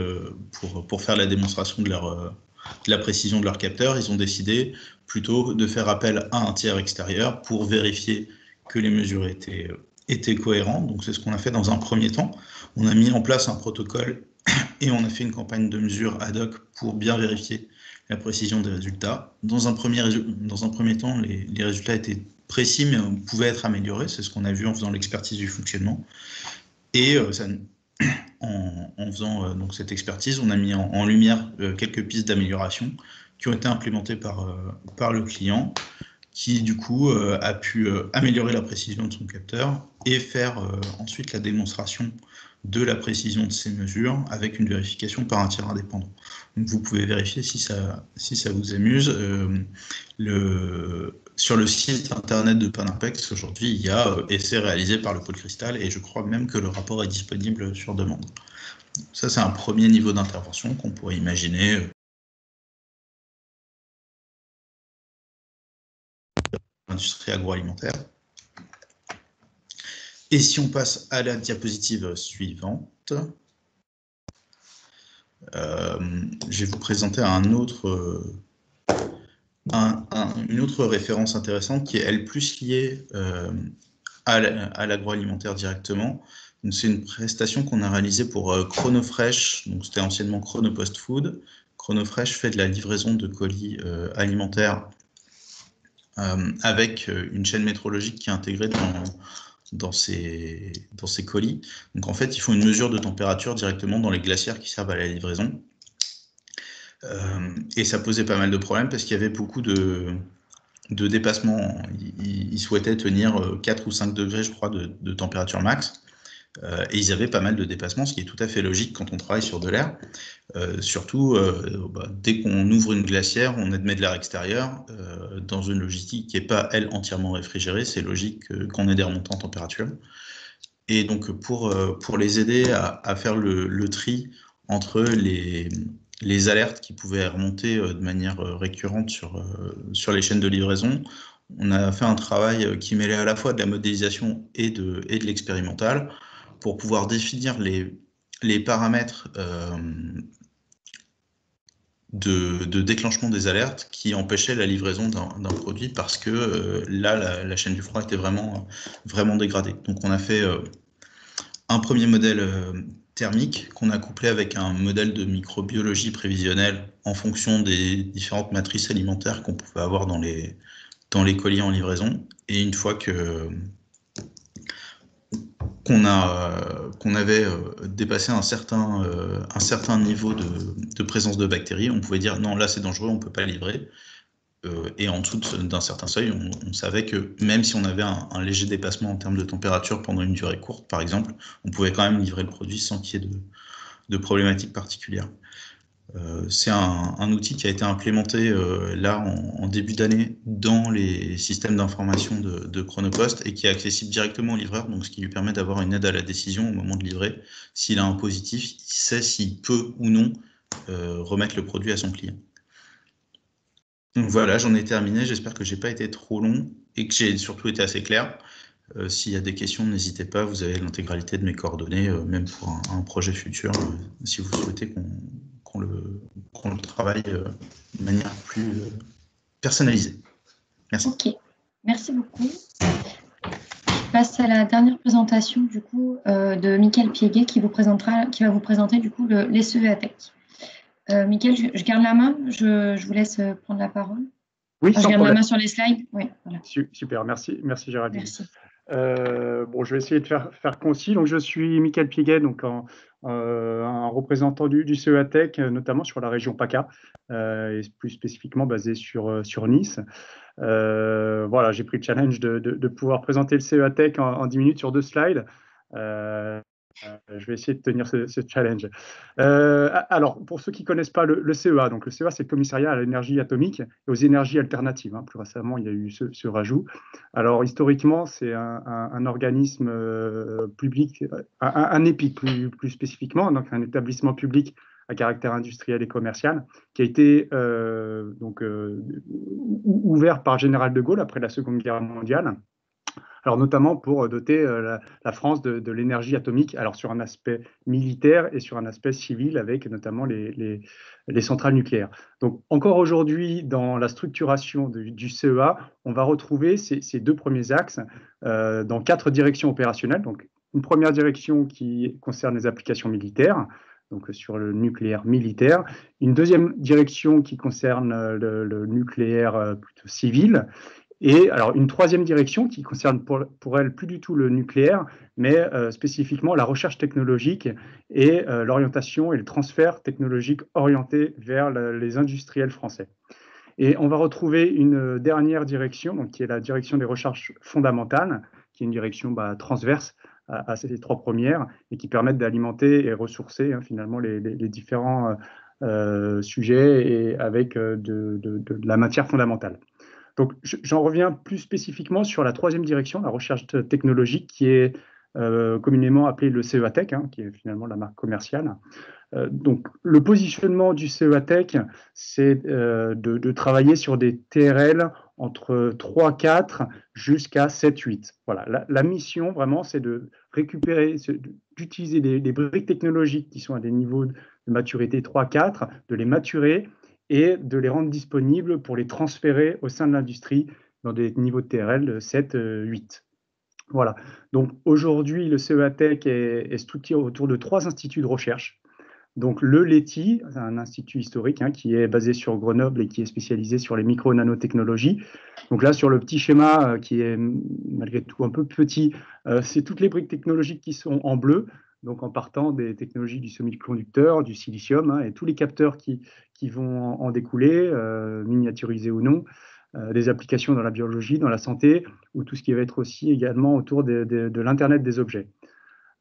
pour faire la démonstration de la précision de leur capteur, ils ont décidé plutôt de faire appel à un tiers extérieur pour vérifier que les mesures étaient cohérentes. Donc c'est ce qu'on a fait dans un premier temps. On a mis en place un protocole et on a fait une campagne de mesure ad hoc pour bien vérifier la précision des résultats. Dans un premier temps, les résultats étaient précis, mais pouvaient être améliorés. C'est ce qu'on a vu en faisant l'expertise du fonctionnement. Et en faisant donc cette expertise, on a mis en lumière quelques pistes d'amélioration qui ont été implémentées par le client, qui du coup a pu améliorer la précision de son capteur et faire ensuite la démonstration de la précision de ces mesures avec une vérification par un tiers indépendant. Donc vous pouvez vérifier si ça vous amuse. Sur le site internet de Panimpex, aujourd'hui, il y a essais réalisés par le pôle Cristal, et je crois même que le rapport est disponible sur demande. Ça, c'est un premier niveau d'intervention qu'on pourrait imaginer l'industrie agroalimentaire. Et si on passe à la diapositive suivante, je vais vous présenter une autre référence intéressante qui est, elle, plus liée à l'agroalimentaire directement. C'est une prestation qu'on a réalisée pour Chronofresh, donc c'était anciennement Chronopost Food. Chronofresh fait de la livraison de colis alimentaires avec une chaîne métrologique qui est intégrée dans ces colis. Donc en fait, ils font une mesure de température directement dans les glacières qui servent à la livraison. Et ça posait pas mal de problèmes parce qu'il y avait beaucoup de dépassements. Ils souhaitaient tenir 4 ou 5 degrés, je crois, de température max. Et ils avaient pas mal de dépassements, ce qui est tout à fait logique quand on travaille sur de l'air. Surtout, dès qu'on ouvre une glacière, on admet de l'air extérieur. Dans une logistique qui n'est pas, elle, entièrement réfrigérée, c'est logique qu'on ait des remontées en température. Et donc, pour les aider à faire le tri entre les alertes qui pouvaient remonter de manière récurrente sur les chaînes de livraison, on a fait un travail qui mêlait à la fois de la modélisation et de l'expérimental pour pouvoir définir les paramètres de déclenchement des alertes qui empêchaient la livraison d'un produit parce que là, la chaîne du froid était vraiment dégradée. Donc, on a fait un premier modèle thermique qu'on a couplé avec un modèle de microbiologie prévisionnelle en fonction des différentes matrices alimentaires qu'on pouvait avoir dans les colis en livraison. Et une fois qu'on avait dépassé un certain niveau de présence de bactéries, on pouvait dire non, là c'est dangereux, on ne peut pas livrer. Et en dessous d'un certain seuil, on savait que même si on avait un léger dépassement en termes de température pendant une durée courte, par exemple, on pouvait quand même livrer le produit sans qu'il y ait de problématiques particulières. C'est un outil qui a été implémenté là en début d'année dans les systèmes d'information de Chronopost et qui est accessible directement au livreur, donc ce qui lui permet d'avoir une aide à la décision au moment de livrer. S'il a un positif, il sait s'il peut ou non remettre le produit à son client. Donc voilà, j'en ai terminé. J'espère que j'ai pas été trop long et que j'ai surtout été assez clair. S'il y a des questions, n'hésitez pas. Vous avez l'intégralité de mes coordonnées, même pour un projet futur, si vous souhaitez qu'on le travaille de manière plus personnalisée. Merci. Ok, merci beaucoup. Je passe à la dernière présentation du coup de Mickaël Piéguet qui va vous présenter du coup les CEATech. Mickaël, je garde la main, je vous laisse prendre la parole. Oui, je garde la main sur les slides. Oui, voilà. Super, merci Géraldine. Merci. Bon, je vais essayer de faire concis. Donc, je suis Mickaël Piéguet, donc un représentant du CEATech, notamment sur la région PACA, et plus spécifiquement basé sur Nice. Voilà, j'ai pris le challenge de pouvoir présenter le CEATech en 10 minutes sur 2 slides. Je vais essayer de tenir ce challenge. Alors, pour ceux qui ne connaissent pas le CEA, donc le CEA, c'est le commissariat à l'énergie atomique et aux énergies alternatives. Plus récemment, il y a eu ce rajout. Alors, historiquement, c'est un organisme public, un EPIC plus spécifiquement, donc un établissement public à caractère industriel et commercial, qui a été ouvert par Général de Gaulle après la Seconde Guerre mondiale. Alors notamment pour doter la France de l'énergie atomique, alors sur un aspect militaire et sur un aspect civil, avec notamment les centrales nucléaires. Donc encore aujourd'hui, dans la structuration du CEA, on va retrouver ces 2 premiers axes dans 4 directions opérationnelles. Donc une première direction qui concerne les applications militaires, donc sur le nucléaire militaire. Une deuxième direction qui concerne le nucléaire plutôt civil. Et alors une troisième direction qui concerne pour elle plus du tout le nucléaire, mais spécifiquement la recherche technologique et l'orientation et le transfert technologique orienté vers les industriels français. Et on va retrouver une dernière direction, donc, qui est la direction des recherches fondamentales, qui est une direction transverse à ces 3 premières et qui permettent d'alimenter et ressourcer finalement les différents sujets et avec de la matière fondamentale. Donc, j'en reviens plus spécifiquement sur la troisième direction, la recherche technologique, qui est communément appelée le CEATech, qui est finalement la marque commerciale. Donc, le positionnement du CEATech, c'est de travailler sur des TRL entre 3-4 jusqu'à 7-8. Voilà, la mission, vraiment, c'est de récupérer, d'utiliser des briques technologiques qui sont à des niveaux de maturité 3-4, de les maturer et de les rendre disponibles pour les transférer au sein de l'industrie dans des niveaux de TRL de 7-8. Voilà. Donc aujourd'hui, le CEATech est structuré autour de 3 instituts de recherche. Donc le LETI, un institut historique qui est basé sur Grenoble et qui est spécialisé sur les micro-nanotechnologies. Donc là, sur le petit schéma qui est malgré tout un peu petit, c'est toutes les briques technologiques qui sont en bleu. Donc en partant des technologies du semi-conducteur, du silicium, et tous les capteurs qui vont en découler, miniaturisés ou non, des applications dans la biologie, dans la santé, ou tout ce qui va être aussi également autour de l'Internet des objets.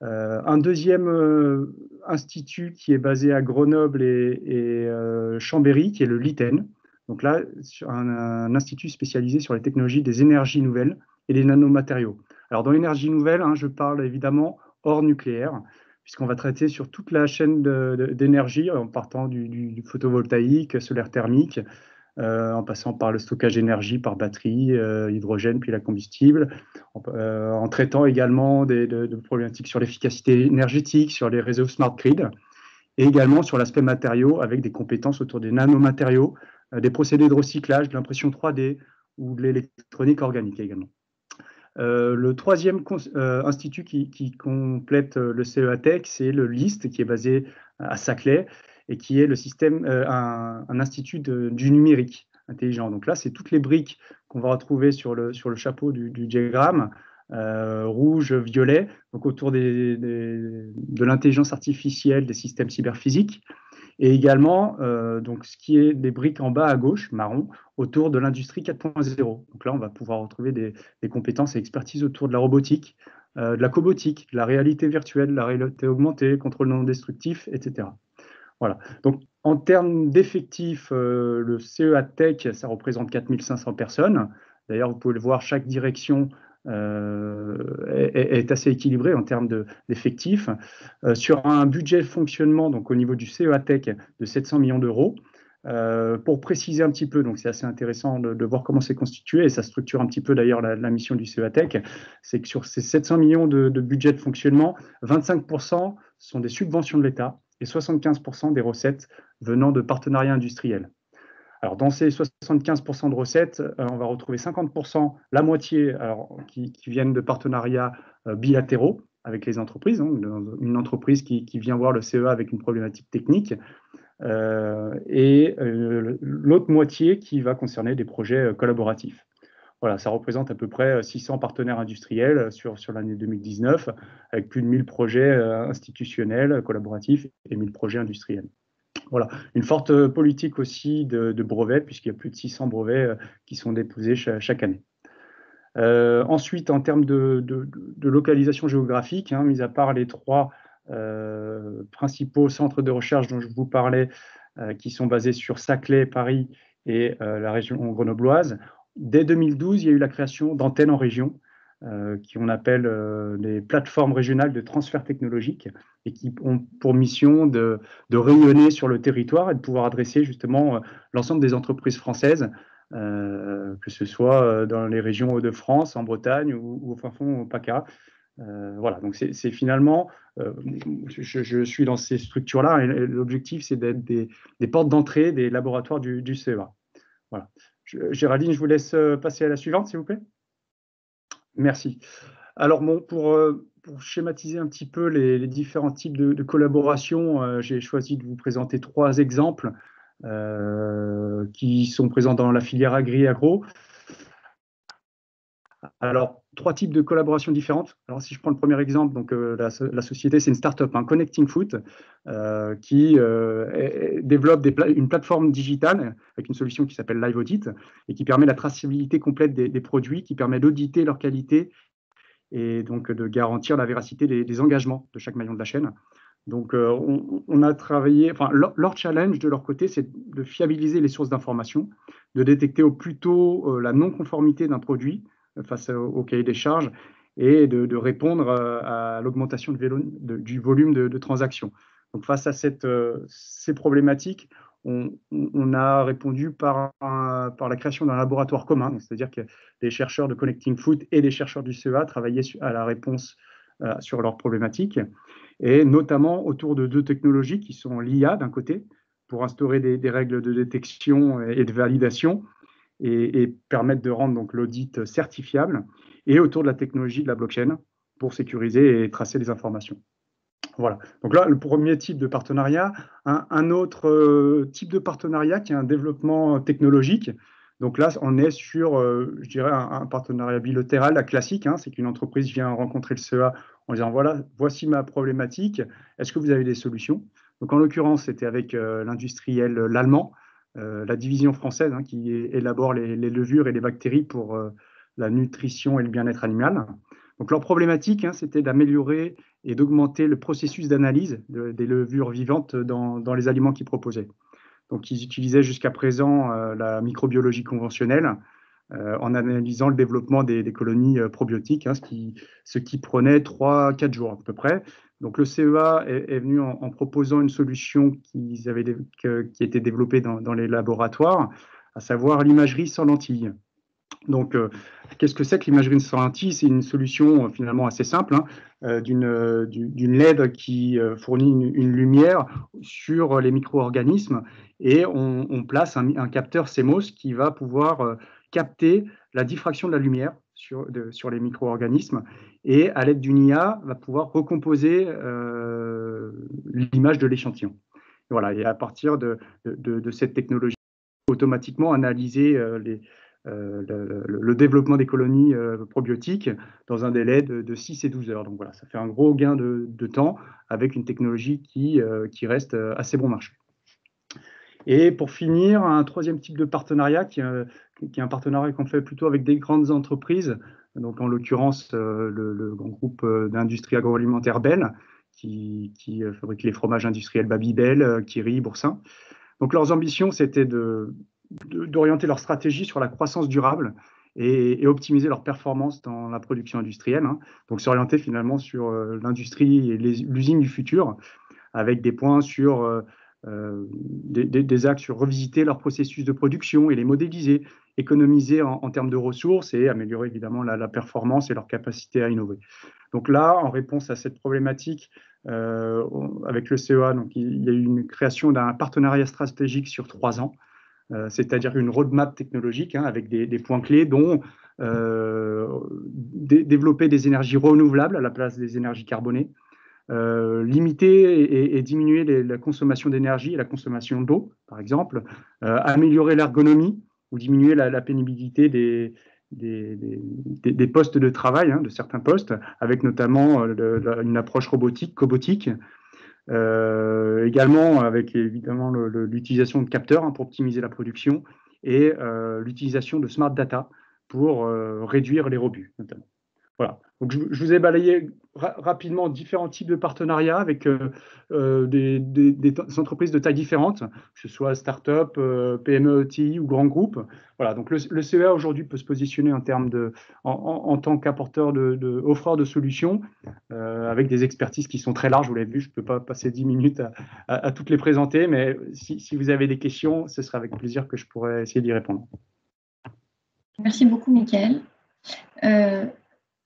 Un deuxième institut qui est basé à Grenoble et Chambéry, qui est le LITEN. Donc là, un institut spécialisé sur les technologies des énergies nouvelles et les nanomatériaux. Alors, dans l'énergie nouvelle, je parle évidemment hors nucléaire, puisqu'on va traiter sur toute la chaîne d'énergie, en partant du photovoltaïque, solaire thermique, en passant par le stockage d'énergie par batterie, hydrogène, puis la combustible, en traitant également de problématiques sur l'efficacité énergétique, sur les réseaux smart grid, et également sur l'aspect matériaux, avec des compétences autour des nanomatériaux, des procédés de recyclage, de l'impression 3D ou de l'électronique organique également. Le troisième institut qui complète le CEA Tech, c'est le LIST, qui est basé à Saclay et qui est le système, un institut du numérique intelligent. Donc là, c'est toutes les briques qu'on va retrouver sur le chapeau du diagramme, rouge, violet, donc autour de l'intelligence artificielle, des systèmes cyberphysiques, et également donc ce qui est des briques en bas à gauche, marron, autour de l'industrie 4.0. Donc là, on va pouvoir retrouver des compétences et expertises autour de la robotique, de la cobotique, de la réalité virtuelle, de la réalité augmentée, contrôle non destructif, etc. Voilà. Donc, en termes d'effectifs, le CEA Tech, ça représente 4500 personnes. D'ailleurs, vous pouvez le voir, chaque direction est assez équilibrée en termes d'effectifs. Sur un budget de fonctionnement, donc au niveau du CEA Tech, de 700 millions d'euros. Pour préciser un petit peu, donc c'est assez intéressant de voir comment c'est constitué, et ça structure un petit peu d'ailleurs la mission du CEA Tech, c'est que sur ces 700 millions de budget de fonctionnement, 25% sont des subventions de l'État et 75% des recettes venant de partenariats industriels. Alors, dans ces 75% de recettes, on va retrouver 50%, la moitié, qui viennent de partenariats bilatéraux avec les entreprises, une entreprise qui vient voir le CEA avec une problématique technique, et l'autre moitié qui va concerner des projets collaboratifs. Voilà, ça représente à peu près 600 partenaires industriels sur l'année 2019, avec plus de 1000 projets institutionnels, collaboratifs, et 1000 projets industriels. Voilà, une forte politique aussi de brevets, puisqu'il y a plus de 600 brevets qui sont déposés chaque année. Ensuite, en termes de localisation géographique, mis à part les 3 principaux centres de recherche dont je vous parlais, qui sont basés sur Saclay, Paris et la région grenobloise, dès 2012, il y a eu la création d'antennes en région, qui on appelle les plateformes régionales de transfert technologique, et qui ont pour mission de rayonner sur le territoire et de pouvoir adresser justement l'ensemble des entreprises françaises, que ce soit dans les régions Hauts-de-France, en Bretagne ou au fin fond au PACA. Voilà, donc c'est finalement, je suis dans ces structures-là, et l'objectif c'est d'être des portes d'entrée des laboratoires du CEA. Voilà. Géraldine, je vous laisse passer à la suivante, s'il vous plaît. Merci. Alors, bon, pour schématiser un petit peu les différents types de collaboration, j'ai choisi de vous présenter 3 exemples qui sont présents dans la filière agri-agro. Alors, 3 types de collaborations différentes. Alors, si je prends le premier exemple, donc la société, c'est une start-up, Connecting Food, qui développe une plateforme digitale avec une solution qui s'appelle Live Audit et qui permet la traçabilité complète des produits, qui permet d'auditer leur qualité et donc de garantir la véracité des engagements de chaque maillon de la chaîne. Donc, on a travaillé, leur challenge de leur côté, c'est de fiabiliser les sources d'information, de détecter au plus tôt la non-conformité d'un produit face au cahier des charges, et de répondre à l'augmentation du volume de transactions. Donc, face à ces problématiques, on a répondu par la création d'un laboratoire commun, c'est-à-dire que les chercheurs de Connecting Food et les chercheurs du CEA travaillaient à la réponse sur leurs problématiques, et notamment autour de 2 technologies qui sont l'IA d'un côté, pour instaurer des règles de détection et de validation, et permettre de rendre donc l'audit certifiable, et autour de la technologie de la blockchain pour sécuriser et tracer les informations. Voilà. Donc là, le premier type de partenariat. Un autre type de partenariat qui est un développement technologique. Donc là, on est sur, je dirais, un partenariat bilatéral classique. C'est qu'une entreprise vient rencontrer le CEA en disant, voilà, voici ma problématique, est-ce que vous avez des solutions? Donc en l'occurrence, c'était avec l'industriel l'allemand, la division française, qui élabore les levures et les bactéries pour la nutrition et le bien-être animal. Donc leur problématique, c'était d'améliorer et d'augmenter le processus d'analyse des levures vivantes dans les aliments qu'ils proposaient. Donc ils utilisaient jusqu'à présent la microbiologie conventionnelle, en analysant le développement des colonies probiotiques, hein, ce qui prenait 3-4 jours à peu près. Donc le CEA est venu en proposant une solution qui était développée dans les laboratoires, à savoir l'imagerie sans lentille. Donc, qu'est-ce que c'est que l'imagerie sans lentille? C'est une solution finalement assez simple, hein, d'une LED qui fournit une lumière sur les micro-organismes, et on place un capteur CMOS qui va pouvoir capter la diffraction de la lumière sur les micro-organismes, et à l'aide d'une IA va pouvoir recomposer l'image de l'échantillon. Voilà, et à partir de cette technologie, automatiquement analyser le développement des colonies probiotiques dans un délai de 6 et 12 heures. Donc voilà, ça fait un gros gain de temps avec une technologie qui reste assez bon marché. Et pour finir, un troisième type de partenariat qui est un partenariat qu'on fait plutôt avec des grandes entreprises, donc en l'occurrence le grand groupe d'industrie agroalimentaire Bell, qui fabrique les fromages industriels Babybel, Kiri, Boursin. Donc leurs ambitions, c'était d'orienter leur stratégie sur la croissance durable et optimiser leur performance dans la production industrielle, hein. Donc s'orienter finalement sur l'industrie et l'usine du futur, avec des points sur des axes sur revisiter leur processus de production et les modéliser, économiser en termes de ressources et améliorer évidemment la performance et leur capacité à innover. Donc là, en réponse à cette problématique, avec le CEA, donc il y a eu une création d'un partenariat stratégique sur 3 ans, c'est-à-dire une roadmap technologique, hein, avec des points clés, dont développer des énergies renouvelables à la place des énergies carbonées, limiter et diminuer la consommation d'énergie et la consommation d'eau, par exemple, améliorer l'ergonomie ou diminuer la pénibilité des postes de travail, hein, de certains postes, avec notamment une approche robotique, cobotique, également avec évidemment l'utilisation de capteurs, hein, pour optimiser la production, et l'utilisation de smart data pour réduire les rebuts, notamment. Voilà. Donc, je vous ai balayé rapidement différents types de partenariats avec des entreprises de taille différentes, que ce soit start-up, PME, ETI ou grands groupes. Voilà. Donc, le CEA aujourd'hui peut se positionner en tant qu'apporteur offreur de solutions, avec des expertises qui sont très larges. Vous l'avez vu, je ne peux pas passer 10 minutes à toutes les présenter, mais si vous avez des questions, ce sera avec plaisir que je pourrai essayer d'y répondre. Merci beaucoup, Mickaël.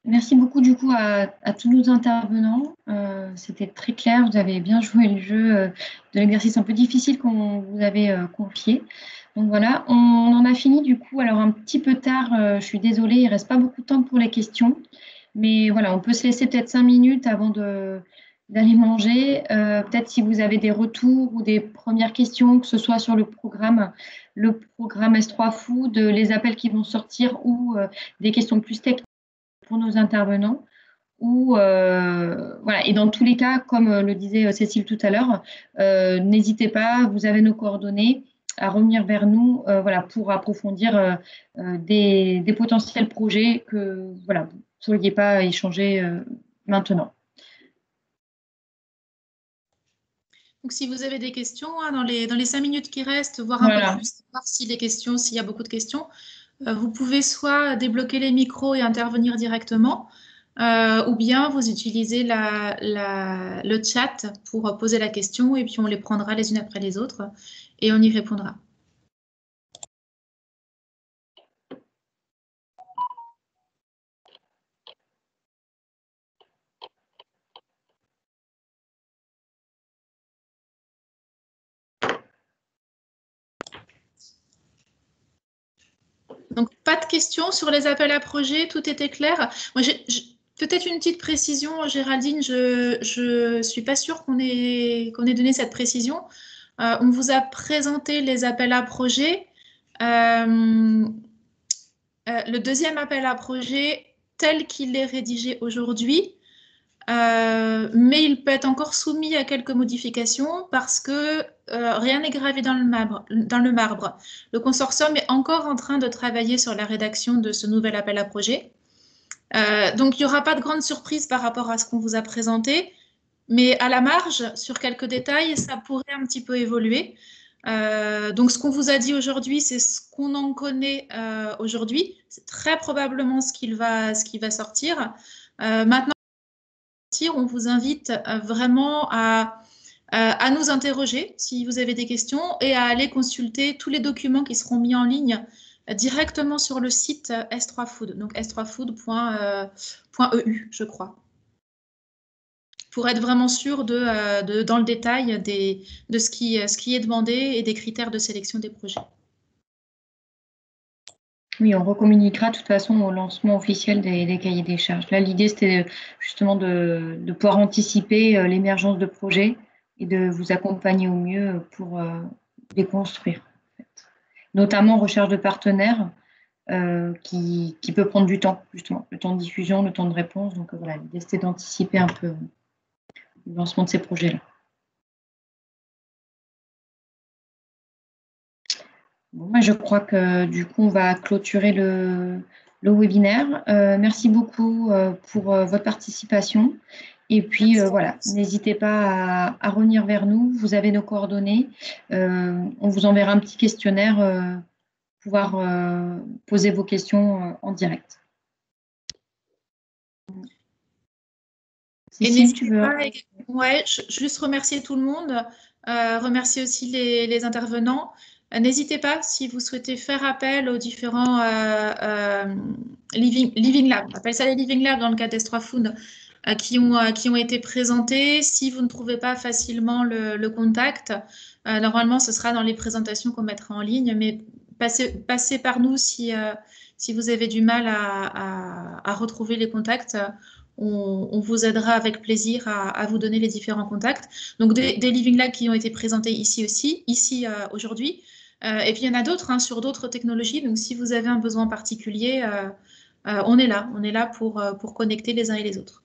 Merci beaucoup du coup à tous nos intervenants. C'était très clair, vous avez bien joué le jeu de l'exercice un peu difficile qu'on vous avait confié. Donc voilà, on en a fini du coup. Alors un petit peu tard, je suis désolée, il ne reste pas beaucoup de temps pour les questions. Mais voilà, on peut se laisser peut-être 5 minutes avant d'aller manger. Peut-être si vous avez des retours ou des premières questions, que ce soit sur le programme S3 Food, les appels qui vont sortir ou des questions plus techniques pour nos intervenants. Voilà. Et dans tous les cas, comme le disait Cécile tout à l'heure, n'hésitez pas, vous avez nos coordonnées, à revenir vers nous, voilà, pour approfondir des potentiels projets que voilà, vous ne sauriez pas échanger maintenant. Donc, si vous avez des questions, hein, dans les 5 minutes qui restent, voir un peu plus, voir s'il y a beaucoup de questions, vous pouvez soit débloquer les micros et intervenir directement, ou bien vous utilisez le chat pour poser la question, et puis on les prendra les unes après les autres et on y répondra. Donc, pas de questions sur les appels à projets, tout était clair. Moi, peut-être une petite précision, Géraldine, je ne suis pas sûre qu'on ait donné cette précision. On vous a présenté les appels à projets. Le deuxième appel à projet, tel qu'il est rédigé aujourd'hui, mais il peut être encore soumis à quelques modifications parce que rien n'est gravé dans le marbre. Le consortium est encore en train de travailler sur la rédaction de ce nouvel appel à projet. Donc, il n'y aura pas de grande surprise par rapport à ce qu'on vous a présenté, mais à la marge, sur quelques détails, ça pourrait un petit peu évoluer. Donc, ce qu'on vous a dit aujourd'hui, c'est ce qu'on en connaît aujourd'hui. C'est très probablement ce qui va sortir. Maintenant, on vous invite vraiment à nous interroger si vous avez des questions et à aller consulter tous les documents qui seront mis en ligne directement sur le site S3Food, donc s3food.eu, je crois, pour être vraiment sûr dans le détail de ce qui est demandé et des critères de sélection des projets. Oui, on recommuniquera de toute façon au lancement officiel des cahiers des charges. Là, l'idée, c'était justement de pouvoir anticiper l'émergence de projets et de vous accompagner au mieux pour les construire. En fait. Notamment recherche de partenaires qui peut prendre du temps, justement, le temps de diffusion, le temps de réponse. Donc voilà, l'idée, c'était d'anticiper un peu le lancement de ces projets-là. Bon, moi, je crois que du coup, on va clôturer le webinaire. Merci beaucoup pour votre participation. Et puis, voilà, n'hésitez pas à revenir vers nous. Vous avez nos coordonnées. On vous enverra un petit questionnaire pour pouvoir poser vos questions en direct. Et n'hésitez pas, juste remercier tout le monde, remercier aussi les intervenants. N'hésitez pas, si vous souhaitez faire appel aux différents Living Labs, on appelle ça les Living Labs dans le cas d'S3Food, qui ont été présentés. Si vous ne trouvez pas facilement le contact, normalement, ce sera dans les présentations qu'on mettra en ligne, mais passez par nous si vous avez du mal à retrouver les contacts. On vous aidera avec plaisir à vous donner les différents contacts. Donc, des Living Labs qui ont été présentés ici aujourd'hui. Et puis, il y en a d'autres sur d'autres technologies. Donc, si vous avez un besoin particulier, on est là pour connecter les uns et les autres.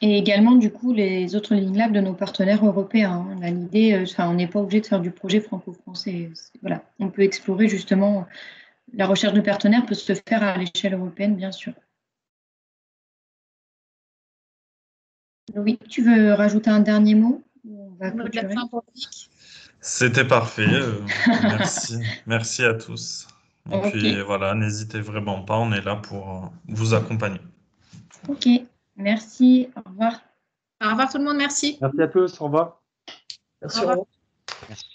Et également, du coup, les autres Living Labs de nos partenaires européens. L'idée, on n'est pas obligé de faire du projet franco-français. Voilà, on peut explorer justement, la recherche de partenaires peut se faire à l'échelle européenne, bien sûr. Loïc, tu veux rajouter un dernier mot? On va clôturer. C'était parfait. Merci à tous. Et puis voilà, n'hésitez vraiment pas, on est là pour vous accompagner. Ok, merci, au revoir. Au revoir tout le monde, merci. Merci à tous, au revoir. Merci, au revoir. Merci.